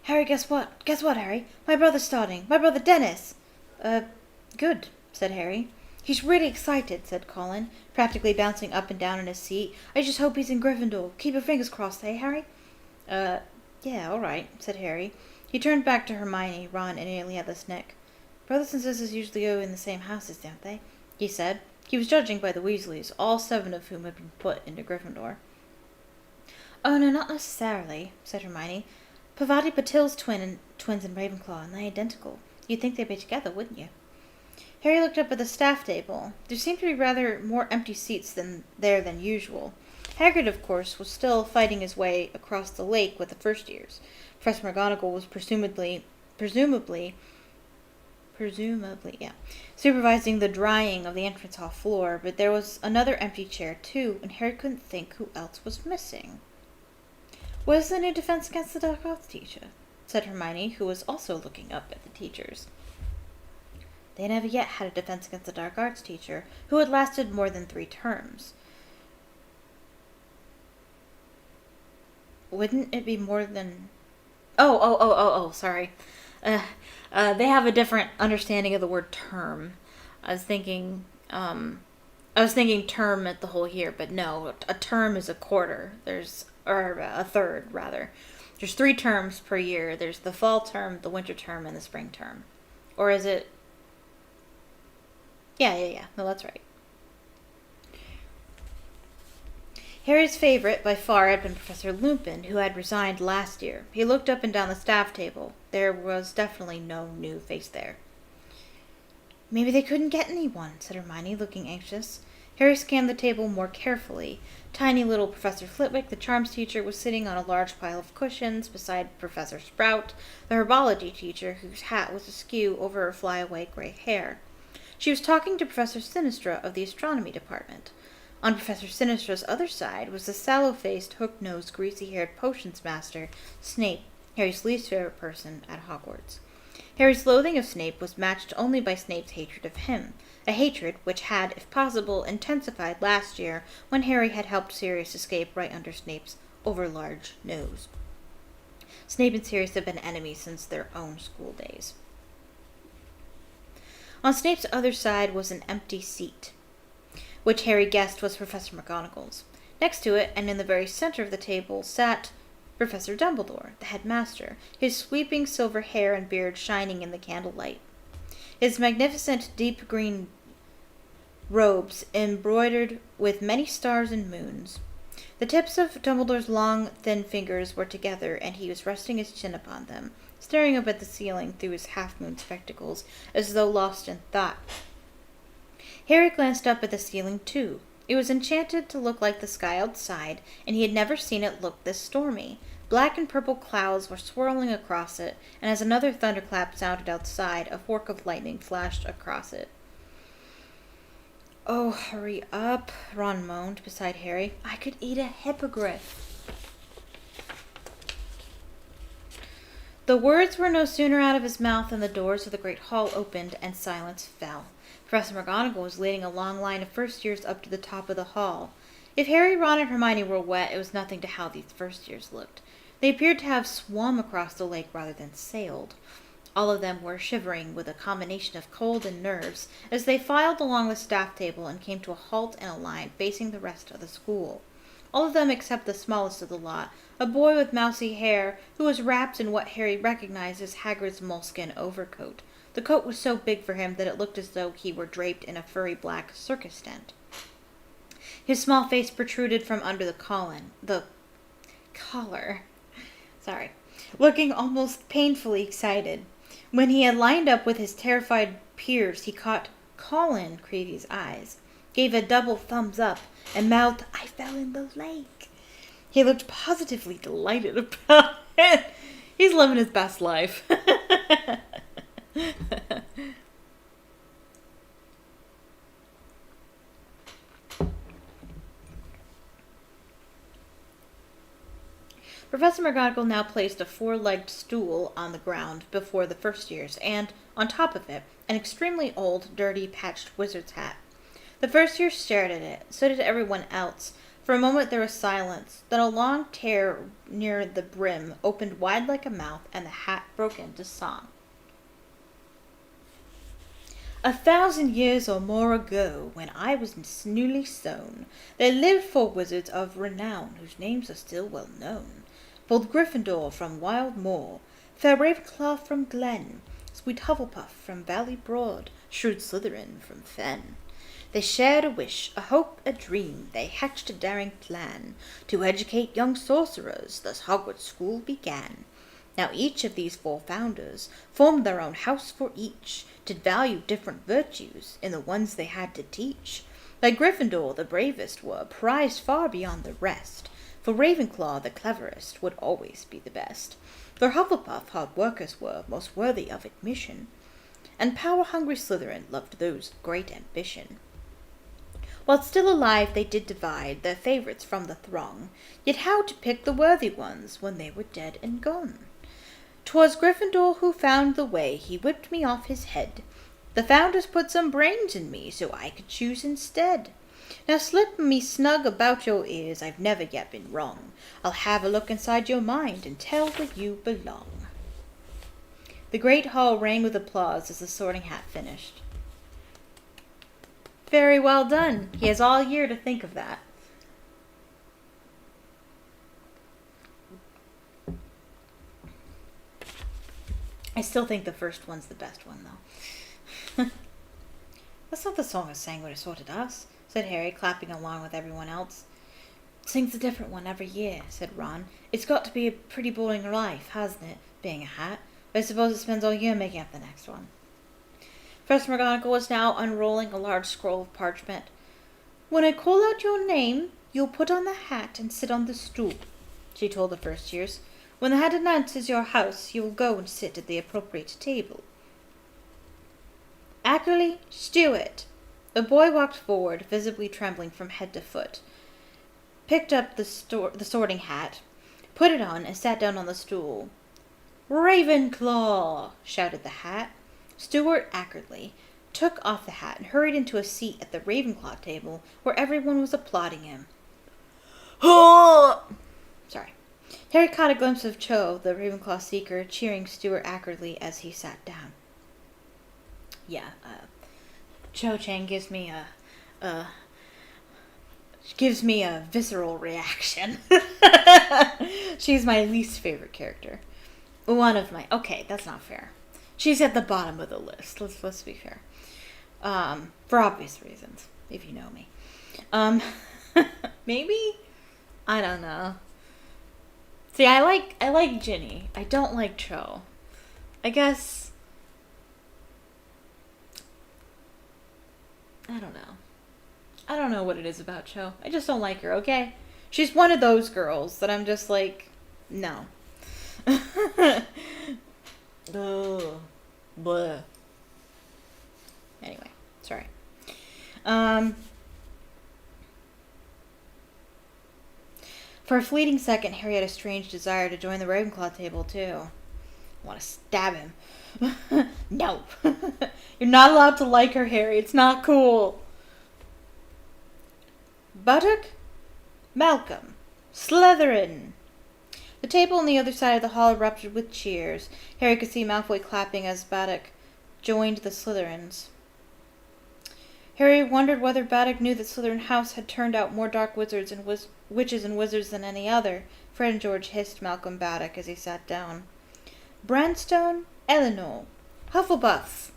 "Harry, guess what? Guess what, Harry? My brother's starting. My brother Dennis." Good," said Harry. "He's really excited," said Colin, practically bouncing up and down in his seat. "I just hope he's in Gryffindor. Keep your fingers crossed, eh, Harry?" Yeah, all right," said Harry. He turned back to Hermione, Ron, and nearly had the snick. "Brothers and sisters usually go in the same houses, don't they?" he said. He was judging by the Weasleys, all 7 of whom had been put into Gryffindor. "Oh, no, not necessarily," said Hermione. "Pavati Patil's twins in Ravenclaw, and they're identical. You'd think they'd be together, wouldn't you?" Harry looked up at the staff table. There seemed to be rather more empty seats than usual. Hagrid, of course, was still fighting his way across the lake with the first years. Professor McGonagall was presumably, supervising the drying of the entrance hall floor, but there was another empty chair, too, and Harry couldn't think who else was missing. "Where's the new Defense Against the Dark Arts teacher?" said Hermione, who was also looking up at the teachers. They never yet had a Defense Against the Dark Arts teacher who had lasted more than 3 terms. Wouldn't it be more than... sorry. They have a different understanding of the word term. I was thinking term at the whole year, but no, a term is a quarter. Or a third, rather. There's 3 terms per year. There's the fall term, the winter term, and the spring term. Or is it... Yeah. No, that's right. Harry's favorite, by far, had been Professor Lupin, who had resigned last year. He looked up and down the staff table. There was definitely no new face there. "Maybe they couldn't get anyone," said Hermione, looking anxious. Harry scanned the table more carefully. Tiny little Professor Flitwick, the charms teacher, was sitting on a large pile of cushions beside Professor Sprout, the herbology teacher, whose hat was askew over her flyaway gray hair. She was talking to Professor Sinistra of the astronomy department. On Professor Sinistra's other side was the sallow-faced, hook-nosed, greasy-haired potions master, Snape, Harry's least favorite person at Hogwarts. Harry's loathing of Snape was matched only by Snape's hatred of him, a hatred which had, if possible, intensified last year when Harry had helped Sirius escape right under Snape's overlarge nose. Snape and Sirius had been enemies since their own school days. On Snape's other side was an empty seat, which Harry guessed was Professor McGonagall's. Next to it, and in the very center of the table, sat Professor Dumbledore, the headmaster, his sweeping silver hair and beard shining in the candlelight. His magnificent deep green robes embroidered with many stars and moons. The tips of Dumbledore's long, thin fingers were together, and he was resting his chin upon them, staring up at the ceiling through his half-moon spectacles, as though lost in thought. Harry glanced up at the ceiling, too. It was enchanted to look like the sky outside, and he had never seen it look this stormy. Black and purple clouds were swirling across it, and as another thunderclap sounded outside, a fork of lightning flashed across it. "Oh, hurry up," Ron moaned beside Harry. "I could eat a hippogriff." The words were no sooner out of his mouth than the doors of the great hall opened and silence fell. Professor McGonagall was leading a long line of first years up to the top of the hall. If Harry, Ron, and Hermione were wet, it was nothing to how these first years looked. They appeared to have swum across the lake rather than sailed. All of them were shivering with a combination of cold and nerves as they filed along the staff table and came to a halt in a line facing the rest of the school. All of them except the smallest of the lot, a boy with mousy hair who was wrapped in what Harry recognized as Hagrid's moleskin overcoat. The coat was so big for him that it looked as though he were draped in a furry black circus tent. His small face protruded from under the collar, looking almost painfully excited. When he had lined up with his terrified peers, he caught Colin Creevy's eyes, gave a double thumbs up, and mouthed, "I fell in the lake." He looked positively delighted about it. He's living his best life. Professor McGonagall now placed a four-legged stool on the ground before the first years, and, on top of it, an extremely old, dirty, patched wizard's hat. The first years stared at it, so did everyone else. For a moment there was silence, then a long tear near the brim opened wide like a mouth, and the hat broke into song. 1,000 years or more ago, when I was newly sown, there lived 4 wizards of renown, whose names are still well known. Bold Gryffindor from Wild Moor, fair Ravenclaw from Glen, sweet Hufflepuff from Valley Broad, shrewd Slytherin from Fen. They shared a wish, a hope, a dream. They hatched a daring plan to educate young sorcerers. Thus Hogwarts School began. Now each of these 4 founders formed their own house for each, did value different virtues in the ones they had to teach. Like Gryffindor the bravest were, prized far beyond the rest, for Ravenclaw the cleverest would always be the best. For Hufflepuff hard workers were, most worthy of admission, and power-hungry Slytherin loved those of great ambition. While still alive they did divide their favorites from the throng, yet how to pick the worthy ones when they were dead and gone? 'Twas Gryffindor who found the way, he whipped me off his head. The founders put some brains in me, so I could choose instead. Now slip me snug about your ears, I've never yet been wrong. I'll have a look inside your mind and tell where you belong. The great hall rang with applause as the Sorting Hat finished. Very well done. He has all year to think of that. I still think the first one's the best one, though. That's not the song I sang when I sorted us, said Harry, clapping along with everyone else. Sings a different one every year, said Ron. It's got to be a pretty boring life, hasn't it, being a hat? But I suppose it spends all year making up the next one. Professor McGonagall was now unrolling a large scroll of parchment. When I call out your name, you'll put on the hat and sit on the stool, she told the first years. When the hat announces your house, you will go and sit at the appropriate table. Ackerley Stewart. The boy walked forward, visibly trembling from head to foot, picked up the sorting hat, put it on, and sat down on the stool. Ravenclaw, shouted the hat. Stewart Ackerley took off the hat and hurried into a seat at the Ravenclaw table, where everyone was applauding him. Sorry. Harry caught a glimpse of Cho, the Ravenclaw seeker, cheering Stewart Ackerley as he sat down. Yeah, Cho-Chang gives me a visceral reaction. She's my least favorite character. Okay, that's not fair. She's at the bottom of the list. Let's be fair. For obvious reasons, if you know me. Maybe? I don't know. See, I like Ginny. I don't like Cho. I guess. I don't know. I don't know what it is about Cho. I just don't like her, okay? She's one of those girls that I'm just like, no. Ugh. Bleh. Anyway, sorry. For a fleeting second, Harry had a strange desire to join the Ravenclaw table, too. I want to stab him. No. You're not allowed to like her, Harry. It's not cool. Buttock? Malcolm. Slytherin. The table on the other side of the hall erupted with cheers. Harry could see Malfoy clapping as Baddock joined the Slytherins. Harry wondered whether Baddock knew that Slytherin House had turned out more dark wizards and witches and wizards than any other. Fred and George hissed Malcolm Baddock as he sat down. Branstone, Eleanor. Hufflepuff.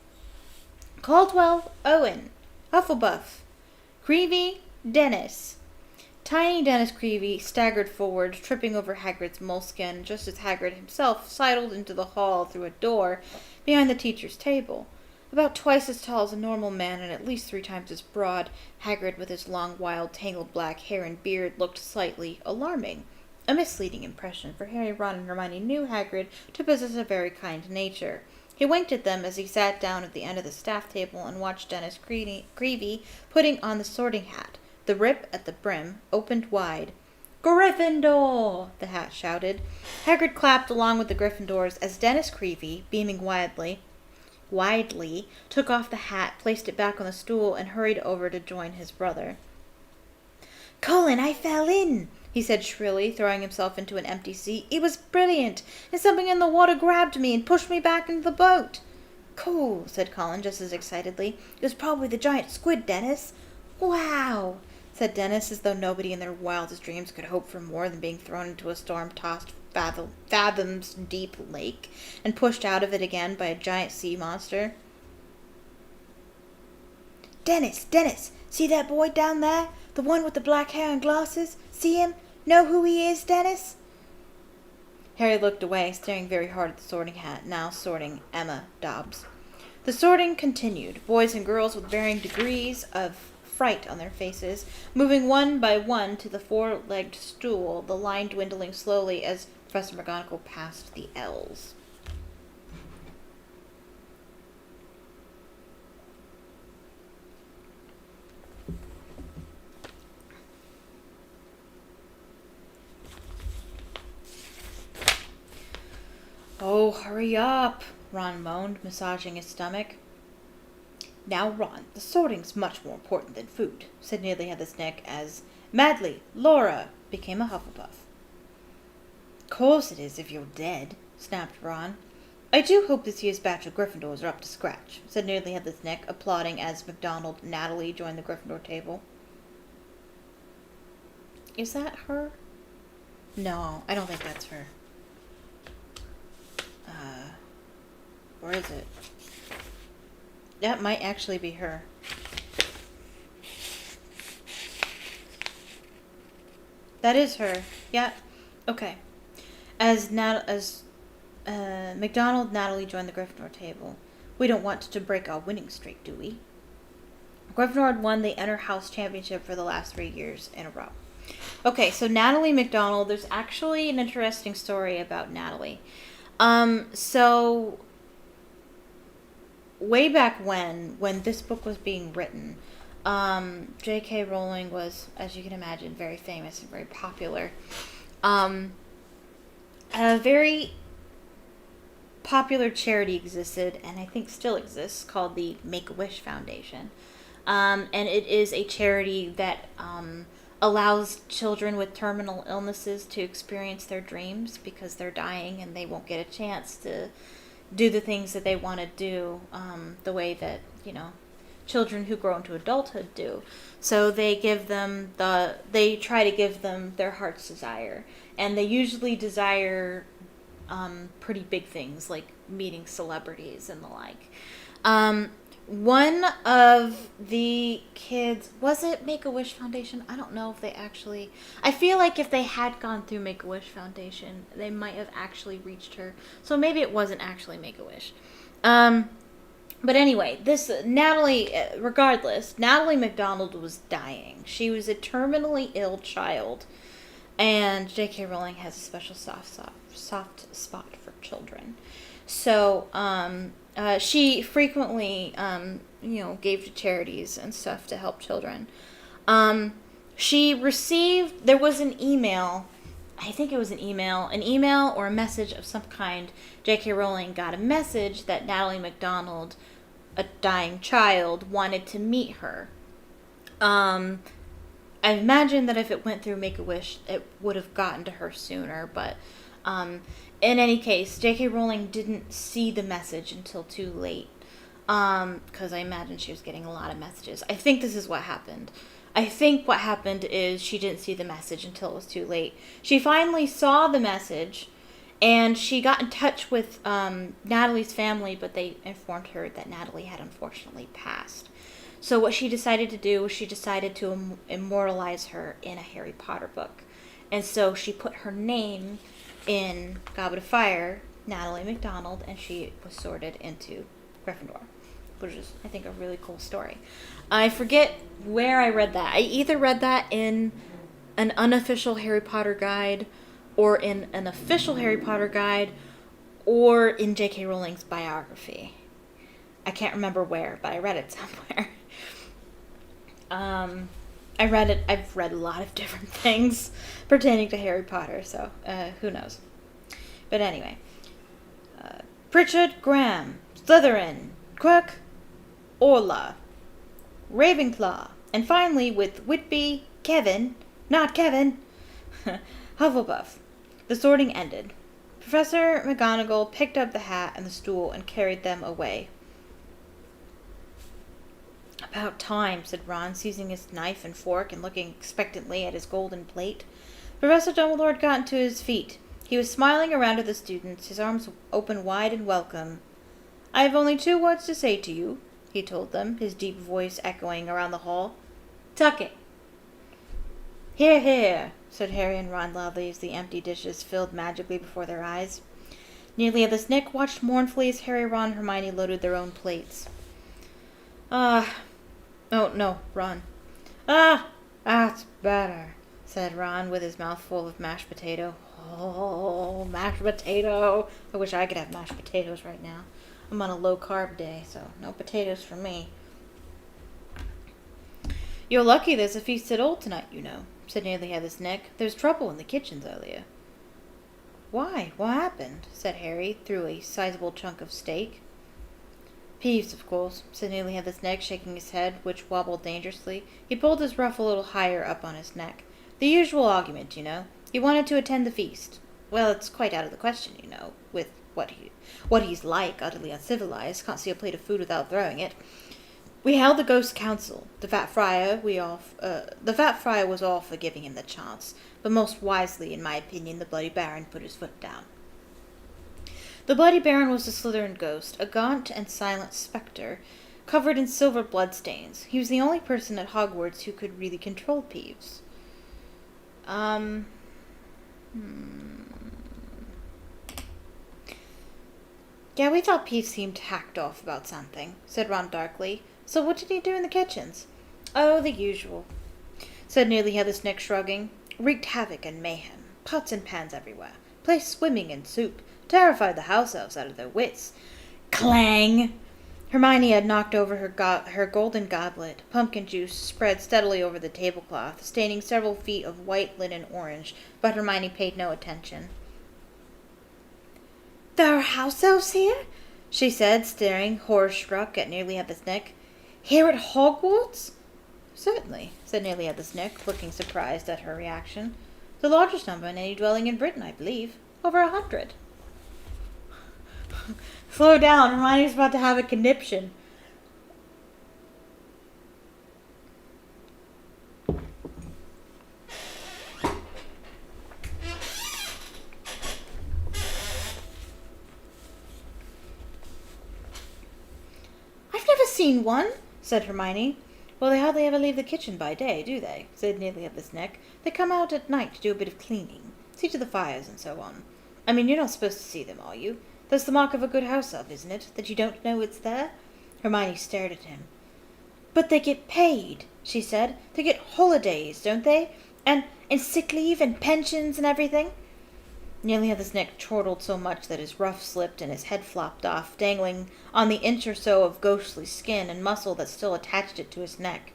Caldwell, Owen. Hufflepuff. Creevy, Dennis. Tiny Dennis Creevy staggered forward, tripping over Hagrid's moleskin, just as Hagrid himself sidled into the hall through a door behind the teacher's table. About twice as tall as a normal man and at least 3 times as broad, Hagrid, with his long, wild, tangled black hair and beard, looked slightly alarming. A misleading impression, for Harry, Ron, and Hermione knew Hagrid to possess a very kind nature. He winked at them as he sat down at the end of the staff table and watched Dennis Creevy putting on the sorting hat. The rip at the brim opened wide. "Gryffindor!" the hat shouted. Hagrid clapped along with the Gryffindors as Dennis Creevy, beaming widely, took off the hat, placed it back on the stool, and hurried over to join his brother. "Colin, I fell in!" he said shrilly, throwing himself into an empty seat. "It was brilliant, and something in the water grabbed me and pushed me back into the boat." "Cool," said Colin just as excitedly. "It was probably the giant squid, Dennis." "Wow," said Dennis, as though nobody in their wildest dreams could hope for more than being thrown into a storm-tossed fathoms deep lake and pushed out of it again by a giant sea monster. Dennis, see that boy down there? The one with the black hair and glasses? See him? Know who he is, Dennis?" Harry looked away, staring very hard at the sorting hat, now sorting Emma Dobbs. The sorting continued, boys and girls with varying degrees of fright on their faces, moving one by one to the 4-legged stool, the line dwindling slowly as Professor McGonagall passed the L's. "Oh, hurry up," Ron moaned, massaging his stomach. "Now, Ron, the sorting's much more important than food," said Nearly Headless Nick as Madly Laura became a Hufflepuff. "Course it is if you're dead," snapped Ron. "I do hope this year's batch of Gryffindors are up to scratch," said Nearly Headless Nick, applauding as McDonald Natalie joined the Gryffindor table. Is that her? No, I don't think that's her. Where is it? That might actually be her. That is her. Yeah. Okay. As McDonald Natalie joined the Gryffindor table. "We don't want to break our winning streak, do we?" Gryffindor had won the Inner House Championship for the last 3 years in a row. Okay, so Natalie McDonald, there's actually an interesting story about Natalie. So way back when this book was being written, J.K. Rowling was, as you can imagine, very famous and very popular. A very popular charity existed, and I think still exists, called the Make-A-Wish Foundation. And it is a charity that allows children with terminal illnesses to experience their dreams because they're dying and they won't get a chance to do the things that they want to do the way that, children who grow into adulthood do. So they try to give them their heart's desire. And they usually desire pretty big things like meeting celebrities and the like. One of the kids, was it Make-A-Wish Foundation? I don't know if they actually, I feel like if they had gone through Make-A-Wish Foundation, they might have actually reached her. So maybe it wasn't actually Make-A-Wish. But anyway, this Natalie, regardless, Natalie MacDonald was dying. She was a terminally ill child, and J.K. Rowling has a special soft spot for children. So she frequently, gave to charities and stuff to help children. She received, there was an email, I think it was an email or a message of some kind. J.K. Rowling got a message that Natalie MacDonald, a dying child, wanted to meet her. I imagine that if it went through Make-A-Wish, it would have gotten to her sooner, but in any case, J.K. Rowling didn't see the message until too late, because I imagine she was getting a lot of messages. I think this is what happened. I think what happened is she didn't see the message until it was too late. She finally saw the message, and she got in touch with Natalie's family, but they informed her that Natalie had unfortunately passed. So what she decided to do was she decided to immortalize her in a Harry Potter book. And so she put her name in Goblet of Fire, Natalie MacDonald, and she was sorted into Gryffindor, which is, I think, a really cool story. I forget where I read that. I either read that in an unofficial Harry Potter guide, or in an official Harry Potter guide, or in J.K. Rowling's biography. I can't remember where, but I read it somewhere. I've read a lot of different things pertaining to Harry Potter, so who knows. But anyway. Pritchard, Graham, Slytherin, Crook, Orla, Ravenclaw, and finally with Whitby, not Kevin, Hufflepuff. The sorting ended. Professor McGonagall picked up the hat and the stool and carried them away. About time, said Ron, seizing his knife and fork and looking expectantly at his golden plate. Professor Dumbledore had gotten to his feet. He was smiling around at the students, his arms open wide and welcome. I have only 2 words to say to you, he told them, his deep voice echoing around the hall. Tuck it. Here, here, said Harry and Ron loudly as the empty dishes filled magically before their eyes. Nearly the Snick watched mournfully as Harry, Ron, and Hermione loaded their own plates. Oh, no, Ron. That's better, said Ron with his mouth full of mashed potato. Oh, mashed potato. I wish I could have mashed potatoes right now. I'm on a low-carb day, so no potatoes for me. You're lucky there's a feast at all tonight, you know, said Nearly Heather's Nick. There's trouble in the kitchens earlier. Why? What happened? Said Harry, through a sizable chunk of steak. Peeves, of course, said Nearly Heather's Nick, shaking his head, which wobbled dangerously. He pulled his ruff a little higher up on his neck. The usual argument, you know. He wanted to attend the feast. Well, it's quite out of the question, you know, with what he's like, utterly uncivilized, can't see a plate of food without throwing it. We held the ghost council. The fat friar was all for giving him the chance, but most wisely, in my opinion, the Bloody Baron put his foot down. The Bloody Baron was a Slytherin ghost, a gaunt and silent spectre, covered in silver bloodstains. He was the only person at Hogwarts who could really control Peeves. Yeah, we thought Peeves seemed hacked off about something, said Ron darkly. So what did he do in the kitchens? Oh, the usual, said Nearly Heather's Nick, shrugging. Wreaked havoc and mayhem. Pots and pans everywhere. Place swimming in soup. Terrified the house elves out of their wits. Clang! Hermione had knocked over her golden goblet. Pumpkin juice spread steadily over the tablecloth, staining several feet of white linen orange, but Hermione paid no attention. There are house elves here? She said, staring, horror-struck, at Nearly Heather's Nick. Here at Hogwarts? Certainly, said Nearly Heather's Nick, looking surprised at her reaction. The largest number in any dwelling in Britain, I believe. Over 100. Slow down, Hermione's about to have a conniption. I've never seen one, said Hermione. Well, they hardly ever leave the kitchen by day, do they? Said Nearly Heather's Nick. They come out at night to do a bit of cleaning, see to the fires and so on. I mean, you're not supposed to see them, are you? That's the mark of a good house elf, isn't it? That you don't know it's there? Hermione stared at him. "But they get paid," she said. "They get holidays, don't they? And sick leave and pensions and everything." Nearly's neck chortled so much that his ruff slipped and his head flopped off, dangling on the inch or so of ghostly skin and muscle that still attached it to his neck.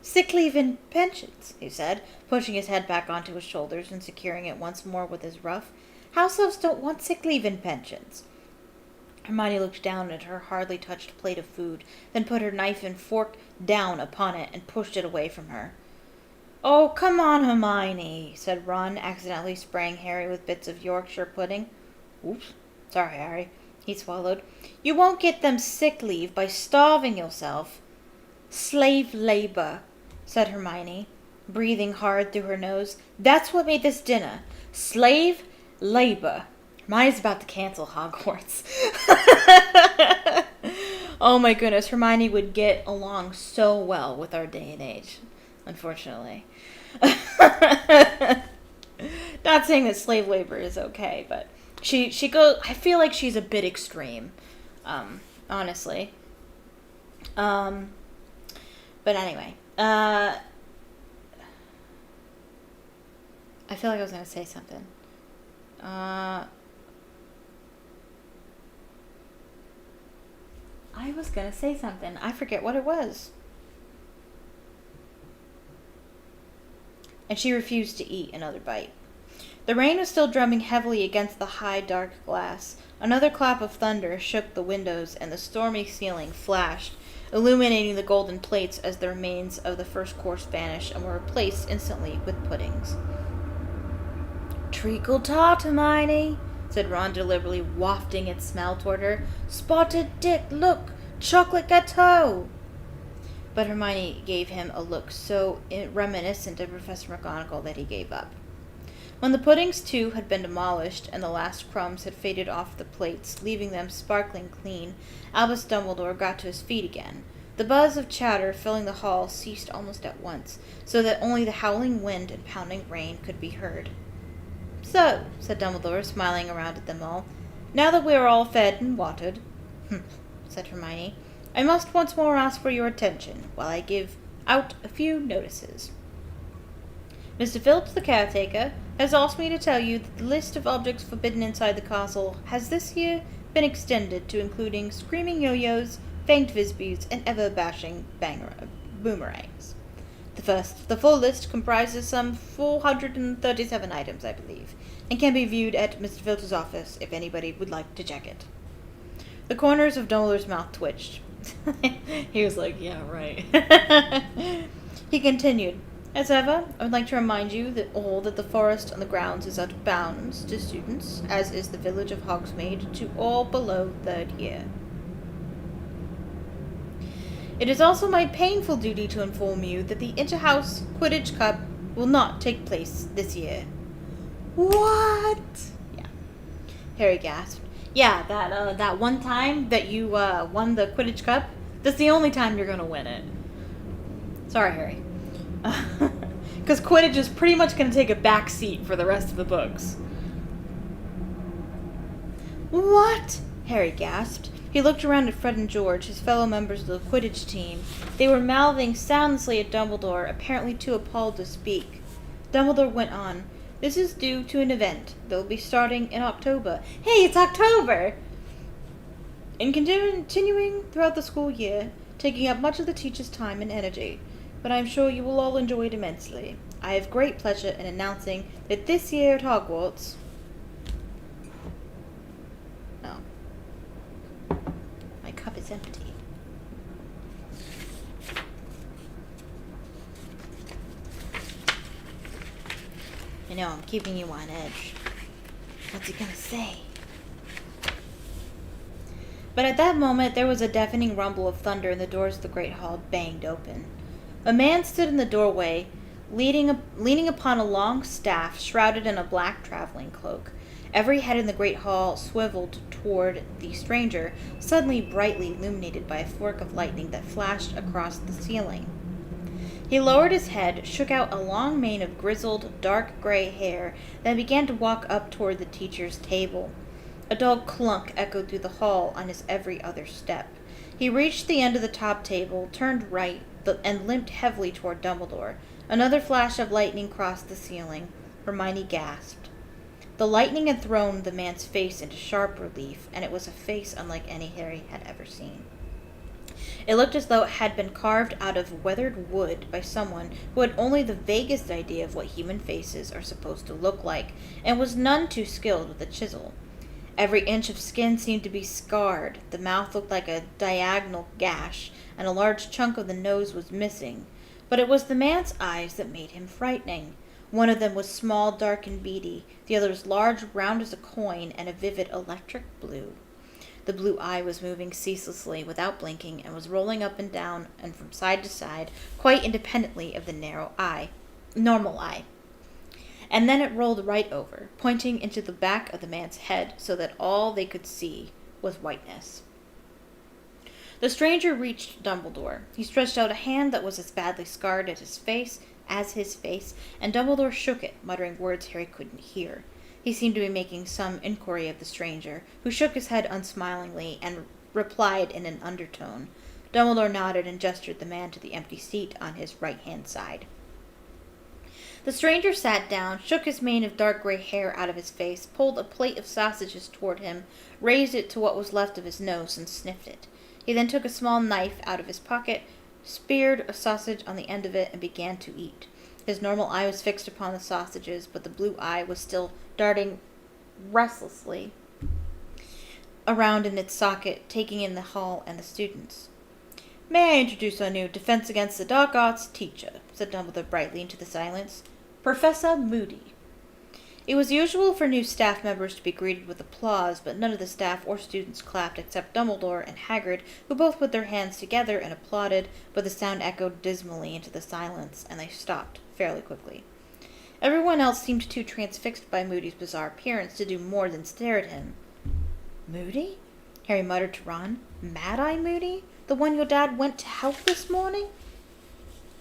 "Sick leave and pensions," he said, pushing his head back onto his shoulders and securing it once more with his ruff. "House elves don't want sick leave and pensions." Hermione looked down at her hardly touched plate of food, then put her knife and fork down upon it and pushed it away from her. "Oh, come on, Hermione," said Ron, accidentally spraying Harry with bits of Yorkshire pudding. "Oops. Sorry, Harry." He swallowed. "You won't get them sick leave by starving yourself." "Slave labor," said Hermione, breathing hard through her nose. "That's what made this dinner. Slave labor." Hermione's about to cancel Hogwarts. Oh my goodness, Hermione would get along so well with our day and age, unfortunately. Not saying that slave labor is okay, but she goes. I feel like she's a bit extreme, honestly. But anyway, I feel like I was gonna say something. I was gonna say something. I forget what it was. And she refused to eat another bite. The rain was still drumming heavily against the high, dark glass. Another clap of thunder shook the windows, and the stormy ceiling flashed, illuminating the golden plates as the remains of the first course vanished and were replaced instantly with puddings. "Treacle tart, Hermione," said Ron, deliberately wafting its smell toward her. "Spotted Dick, look! Chocolate gâteau!" But Hermione gave him a look so reminiscent of Professor McGonagall that he gave up. When the puddings, too, had been demolished, and the last crumbs had faded off the plates, leaving them sparkling clean, Albus Dumbledore got to his feet again. The buzz of chatter filling the hall ceased almost at once, so that only the howling wind and pounding rain could be heard. "So," said Dumbledore, smiling around at them all, "now that we are all fed and watered," said Hermione, "I must once more ask for your attention, while I give out a few notices. Mr. Phillips, the caretaker, has asked me to tell you that the list of objects forbidden inside the castle has this year been extended to including screaming yo-yos, faint Visbys, and ever-bashing boomerangs. The full list comprises some 437 items, I believe, and can be viewed at Mr. Phillips' office if anybody would like to check it." The corners of Dumbledore's mouth twitched. He was like, "Yeah, right." He continued, "As ever, I would like to remind you that the forest on the grounds is out of bounds to students, as is the village of Hogsmeade to all below 3rd year. It is also my painful duty to inform you that the Inter-House Quidditch Cup will not take place this year." "What?" Yeah. Harry gasped. "Yeah, that one time that you won the Quidditch Cup, that's the only time you're gonna win it." Sorry, Harry. Because Quidditch is pretty much going to take a back seat for the rest of the books. "What?" Harry gasped. He looked around at Fred and George, his fellow members of the Quidditch team. They were mouthing soundlessly at Dumbledore, apparently too appalled to speak. Dumbledore went on. "This is due to an event that will be starting in October." Hey, it's October! "And continuing throughout the school year, taking up much of the teacher's time and energy. But I am sure you will all enjoy it immensely. I have great pleasure in announcing that this year at Hogwarts..." Oh. My cup is empty. I know, I'm keeping you on edge. What's he gonna say? But at that moment there was a deafening rumble of thunder and the doors of the great hall banged open. A man stood in the doorway, leaning upon a long staff shrouded in a black traveling cloak. Every head in the great hall swiveled toward the stranger, suddenly brightly illuminated by a fork of lightning that flashed across the ceiling. He lowered his head, shook out a long mane of grizzled, dark gray hair, then began to walk up toward the teacher's table. A dull clunk echoed through the hall on his every other step. He reached the end of the top table, turned right, and limped heavily toward Dumbledore. Another flash of lightning crossed the ceiling. Hermione gasped. The lightning had thrown the man's face into sharp relief, and it was a face unlike any Harry had ever seen. It looked as though it had been carved out of weathered wood by someone who had only the vaguest idea of what human faces are supposed to look like, and was none too skilled with a chisel. Every inch of skin seemed to be scarred, the mouth looked like a diagonal gash, and a large chunk of the nose was missing. But it was the man's eyes that made him frightening. One of them was small, dark, and beady, the other was large, round as a coin, and a vivid electric blue. The blue eye was moving ceaselessly, without blinking, and was rolling up and down and from side to side, quite independently of the normal eye. And then it rolled right over, pointing into the back of the man's head, so that all they could see was whiteness. The stranger reached Dumbledore. He stretched out a hand that was as badly scarred as his face, and Dumbledore shook it, muttering words Harry couldn't hear. He seemed to be making some inquiry of the stranger, who shook his head unsmilingly and replied in an undertone. Dumbledore nodded and gestured the man to the empty seat on his right-hand side. The stranger sat down, shook his mane of dark gray hair out of his face, pulled a plate of sausages toward him, raised it to what was left of his nose, and sniffed it. He then took a small knife out of his pocket, speared a sausage on the end of it, and began to eat. His normal eye was fixed upon the sausages, but the blue eye was still darting restlessly around in its socket, taking in the hall and the students. "May I introduce our new Defense Against the Dark Arts teacher," said Dumbledore brightly into the silence. "Professor Moody." It was usual for new staff members to be greeted with applause, but none of the staff or students clapped except Dumbledore and Hagrid, who both put their hands together and applauded, but the sound echoed dismally into the silence, and they stopped fairly quickly. Everyone else seemed too transfixed by Moody's bizarre appearance to do more than stare at him. "Moody?" Harry muttered to Ron. "Mad-Eye Moody? The one your dad went to help this morning?"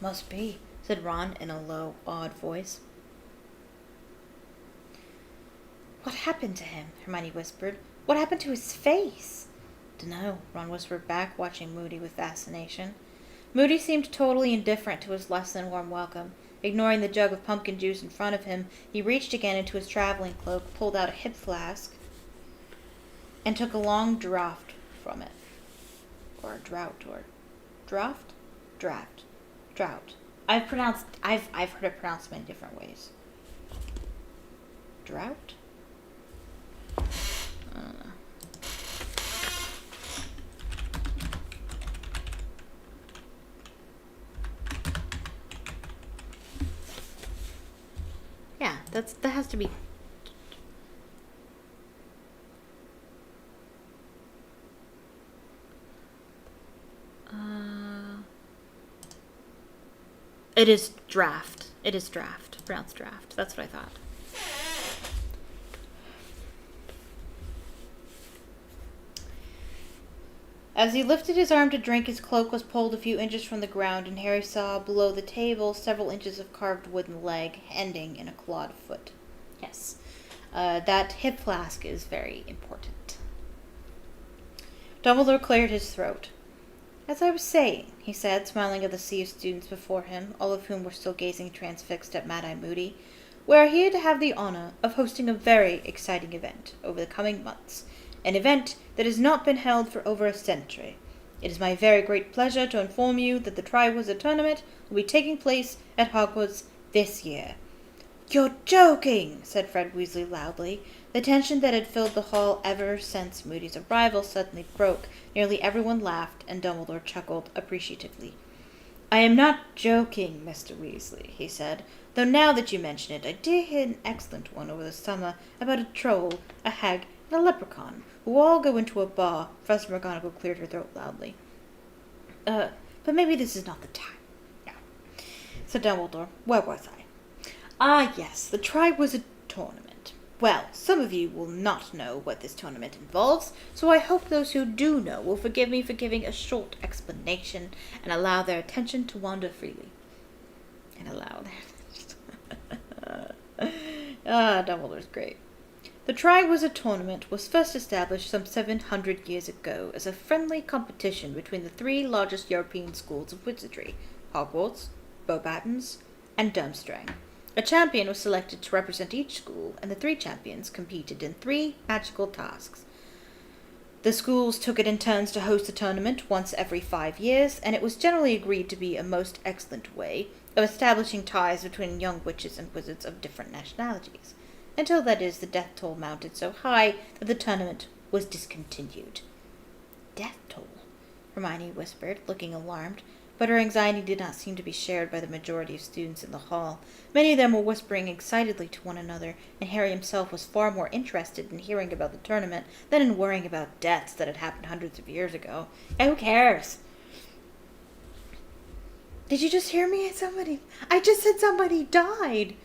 "Must be," said Ron in a low, awed voice. "What happened to him?" Hermione whispered. "What happened to his face?" "Dunno," Ron whispered back, watching Moody with fascination. Moody seemed totally indifferent to his less than warm welcome. Ignoring the jug of pumpkin juice in front of him, he reached again into his traveling cloak, pulled out a hip flask, and took a long draught from it. Or a draught, or draught? Drought. I've heard it pronounced many different ways. Drought? I don't know. Yeah, that has to be. It is draft. It is draft. Pronounced draft. That's what I thought. As he lifted his arm to drink, his cloak was pulled a few inches from the ground, and Harry saw below the table several inches of carved wooden leg, ending in a clawed foot. Yes, that hip flask is very important. Dumbledore cleared his throat. "As I was saying," he said, smiling at the sea of students before him, all of whom were still gazing transfixed at Mad-Eye Moody, "we are here to have the honor of hosting a very exciting event over the coming months. An event that has not been held for over a century. It is my very great pleasure to inform you that the Triwizard tournament will be taking place at Hogwarts this year." "You're joking!" said Fred Weasley loudly. The tension that had filled the hall ever since Moody's arrival suddenly broke. Nearly everyone laughed, and Dumbledore chuckled appreciatively. "I am not joking, Mr. Weasley," he said, "though now that you mention it, I did hear an excellent one over the summer about a troll, a hag, and a leprechaun, who all go into a bar." Professor McGonagall cleared her throat loudly. But maybe this is not the time." "No," said Dumbledore. "Where was I? Ah, yes, the Triwizard tournament. Well, some of you will not know what this tournament involves, so I hope those who do know will forgive me for giving a short explanation and allow their attention to wander freely." And allow their Dumbledore's great. The Triwizard tournament was first established some 700 years ago as a friendly competition between the three largest European schools of wizardry, Hogwarts, Beauxbatons, and Durmstrang. A champion was selected to represent each school, and the three champions competed in 3 magical tasks. The schools took it in turns to host the tournament once every 5 years, and it was generally agreed to be a most excellent way of establishing ties between young witches and wizards of different nationalities, until that is the death toll mounted so high that the tournament was discontinued. Death toll? Hermione whispered, looking alarmed, but her anxiety did not seem to be shared by the majority of students in the hall. Many of them were whispering excitedly to one another, and Harry himself was far more interested in hearing about the tournament than in worrying about deaths that had happened hundreds of years ago. And who cares? Did you just hear me? I just said somebody died.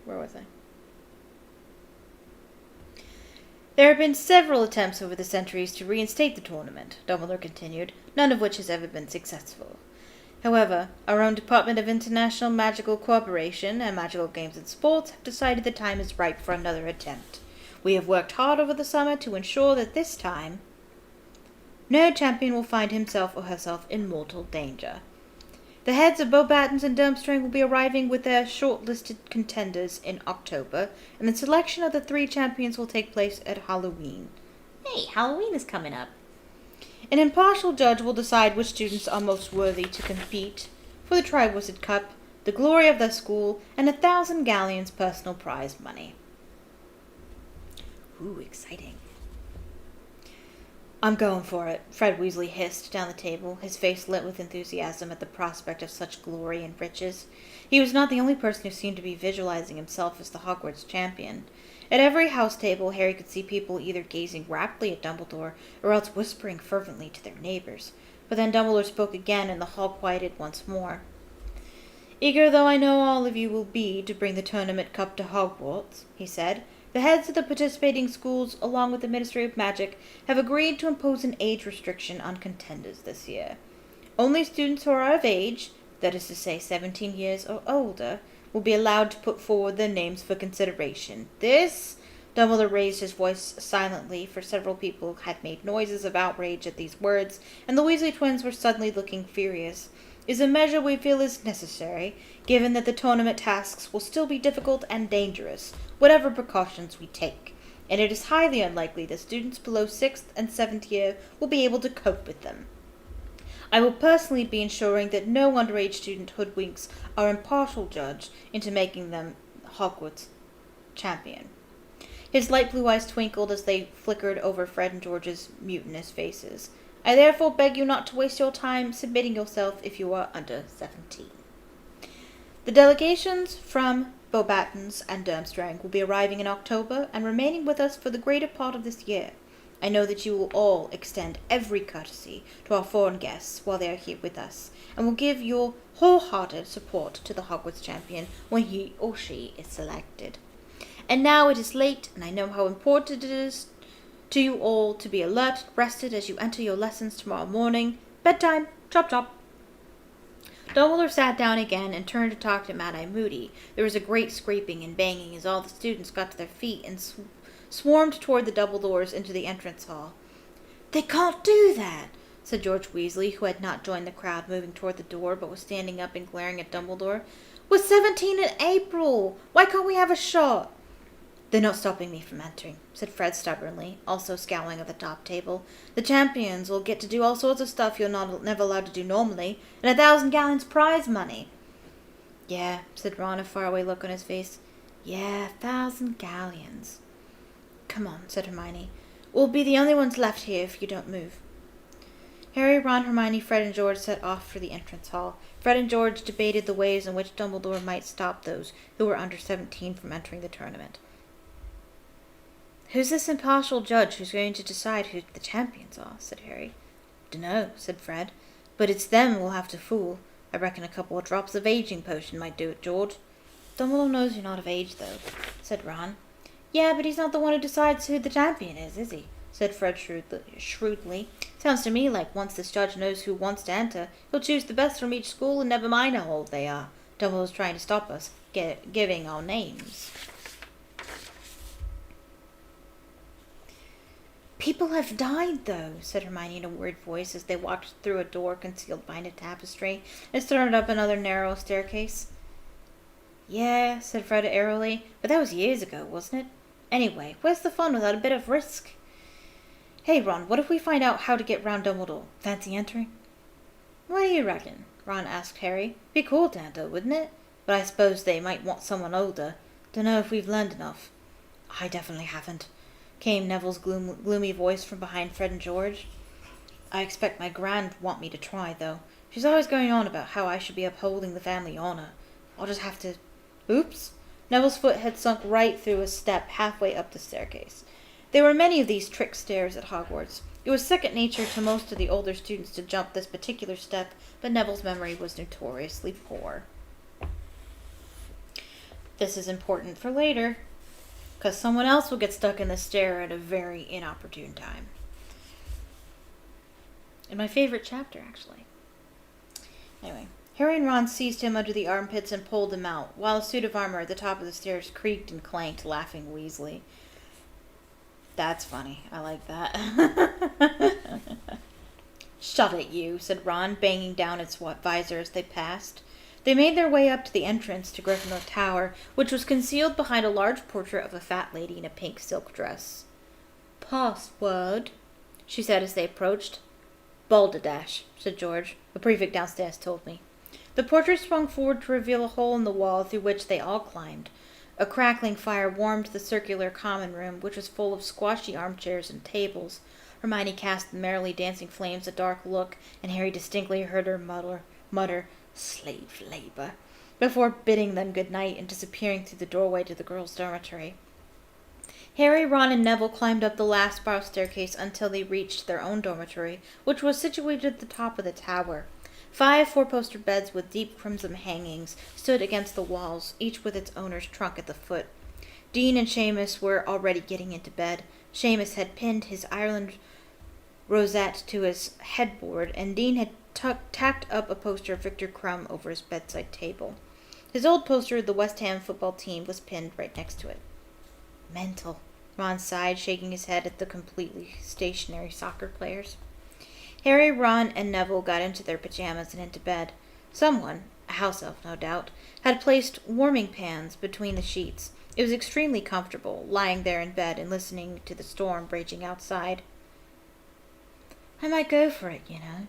Where was I? There have been several attempts over the centuries to reinstate the tournament, Dumbledore continued, none of which has ever been successful. However, our own Department of International Magical Cooperation and Magical Games and Sports have decided the time is ripe for another attempt. We have worked hard over the summer to ensure that this time no champion will find himself or herself in mortal danger. The heads of Beauxbatons and Durmstrang will be arriving with their short-listed contenders in October, and the selection of the 3 champions will take place at Halloween. Hey, Halloween is coming up. An impartial judge will decide which students are most worthy to compete for the Triwizard Cup, the glory of their school, and 1,000 galleons personal prize money. Ooh, exciting. I'm going for it, Fred Weasley hissed down the table, his face lit with enthusiasm at the prospect of such glory and riches. He was not the only person who seemed to be visualizing himself as the Hogwarts champion. At every house table, Harry could see people either gazing raptly at Dumbledore or else whispering fervently to their neighbors. But then Dumbledore spoke again, and the hall quieted once more. Eager though I know all of you will be to bring the tournament cup to Hogwarts, he said, the heads of the participating schools, along with the Ministry of Magic, have agreed to impose an age restriction on contenders this year. Only students who are of age, that is to say 17 years or older, will be allowed to put forward their names for consideration. This, Dumbledore raised his voice silently, for several people had made noises of outrage at these words, and the Weasley twins were suddenly looking furious, is a measure we feel is necessary, given that the tournament tasks will still be difficult and dangerous, whatever precautions we take, and it is highly unlikely that students below 6th and 7th year will be able to cope with them. I will personally be ensuring that no underage student hoodwinks our impartial judge into making them Hogwarts champion. His light blue eyes twinkled as they flickered over Fred and George's mutinous faces. I therefore beg you not to waste your time submitting yourself if you are under 17. The delegations from Beauxbatons and Durmstrang will be arriving in October and remaining with us for the greater part of this year. I know that you will all extend every courtesy to our foreign guests while they are here with us, and will give your wholehearted support to the Hogwarts champion when he or she is selected. And now it is late, and I know how important it is to you all to be alert, rested as you enter your lessons tomorrow morning. Bedtime! Chop chop! Dumbledore sat down again and turned to talk to Mad-Eye Moody. There was a great scraping and banging as all the students got to their feet and swarmed toward the double doors into the entrance hall. They can't do that, said George Weasley, who had not joined the crowd moving toward the door but was standing up and glaring at Dumbledore. We're 17 in April! Why can't we have a shot? They're not stopping me from entering, said Fred stubbornly, also scowling at the top table. The champions will get to do all sorts of stuff you're never allowed to do normally, and 1,000 galleons prize money. Yeah, said Ron, a faraway look on his face. Yeah, 1,000 galleons. Come on, said Hermione. We'll be the only ones left here if you don't move. Harry, Ron, Hermione, Fred, and George set off for the entrance hall. Fred and George debated the ways in which Dumbledore might stop those who were under 17 from entering the tournament. Who's this impartial judge who's going to decide who the champions are? Said Harry. Dunno, said Fred. But it's them we'll have to fool. I reckon a couple of drops of aging potion might do it, George. Dumbledore knows you're not of age, though, said Ron. Yeah, but he's not the one who decides who the champion is he? Said Fred shrewdly. Sounds to me like once this judge knows who wants to enter, he'll choose the best from each school and never mind how old they are. Dumbledore's trying to stop us giving our names. People have died, though, said Hermione in a worried voice as they walked through a door concealed behind a tapestry and started up another narrow staircase. Yeah, said Fred airily, but that was years ago, wasn't it? Anyway, where's the fun without a bit of risk? Hey, Ron, what if we find out how to get round Dumbledore? Fancy entering? What do you reckon? Ron asked Harry. Be cool to enter, wouldn't it? But I suppose they might want someone older. Dunno if we've learned enough. I definitely haven't, came Neville's gloomy voice from behind Fred and George. I expect my gran want me to try, though. She's always going on about how I should be upholding the family honor. I'll just have to... Oops! Neville's foot had sunk right through a step halfway up the staircase. There were many of these trick stairs at Hogwarts. It was second nature to most of the older students to jump this particular step, but Neville's memory was notoriously poor. This is important for later, because someone else will get stuck in the stair at a very inopportune time. In my favorite chapter, actually. Anyway, Harry and Ron seized him under the armpits and pulled him out, while a suit of armor at the top of the stairs creaked and clanked, laughing Weasley. That's funny. I like that. Shut it, you, said Ron, banging down its visor as they passed. They made their way up to the entrance to Gryffindor Tower, which was concealed behind a large portrait of a fat lady in a pink silk dress. Password, she said as they approached. Balderdash, said George. The prefect downstairs told me. The portrait swung forward to reveal a hole in the wall through which they all climbed. A crackling fire warmed the circular common room, which was full of squashy armchairs and tables. Hermione cast the merrily dancing flames a dark look, and Harry distinctly heard her mutter, slave labor, before bidding them good night and disappearing through the doorway to the girls' dormitory. Harry, Ron, and Neville climbed up the last spiral staircase until they reached their own dormitory, which was situated at the top of the tower. 5 four-poster beds with deep crimson hangings stood against the walls, each with its owner's trunk at the foot. Dean and Seamus were already getting into bed. Seamus had pinned his Ireland rosette to his headboard, and Dean had tacked up a poster of Victor Crumb over his bedside table. His old poster of the West Ham football team was pinned right next to it. Mental, Ron sighed, shaking his head at the completely stationary soccer players. Harry, Ron, and Neville got into their pajamas and into bed. Someone, a house elf no doubt, had placed warming pans between the sheets. It was extremely comfortable, lying there in bed and listening to the storm raging outside. I might go for it, you know,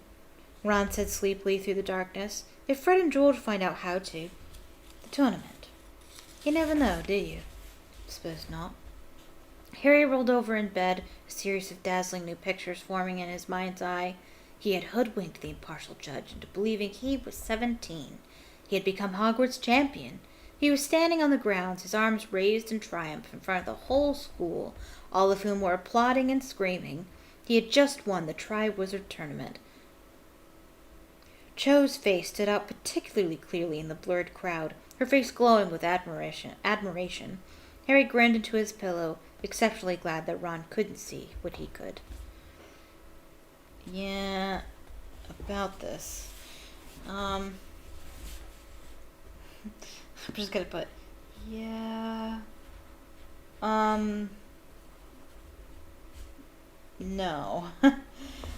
Ron said sleepily through the darkness. If Fred and George find out how to. The tournament. You never know, do you? Suppose not. Harry rolled over in bed, a series of dazzling new pictures forming in his mind's eye. He had hoodwinked the impartial judge into believing he was 17. He had become Hogwarts champion. He was standing on the grounds, his arms raised in triumph in front of the whole school, all of whom were applauding and screaming. He had just won the Triwizard tournament. Cho's face stood out particularly clearly in the blurred crowd, her face glowing with admiration. Harry grinned into his pillow, exceptionally glad that Ron couldn't see what he could. Yeah, about this. I'm just gonna put, yeah, no.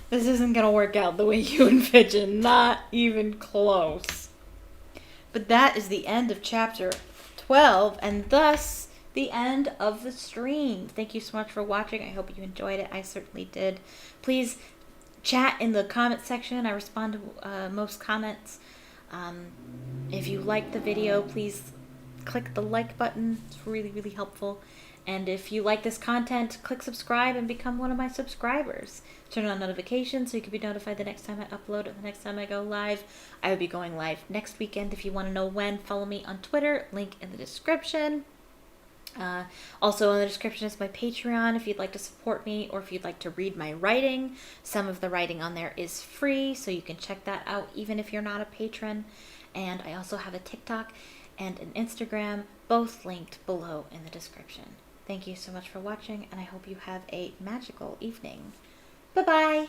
This isn't gonna work out the way you envision, not even close. But that is the end of chapter 12, and thus the end of the stream. Thank you so much for watching. I hope you enjoyed it. I certainly did. Please chat in the comment section. I respond to most comments. If you liked the video, please click the like button. It's really, really helpful. And if you like this content, click subscribe and become one of my subscribers. Turn on notifications so you can be notified the next time I upload and the next time I go live. I will be going live next weekend. If you want to know when, follow me on Twitter. Link in the description. Also in the description is my Patreon if you'd like to support me or if you'd like to read my writing. Some of the writing on there is free, so you can check that out even if you're not a patron. And I also have a TikTok and an Instagram, both linked below in the description. Thank you so much for watching, and I hope you have a magical evening. Bye-bye!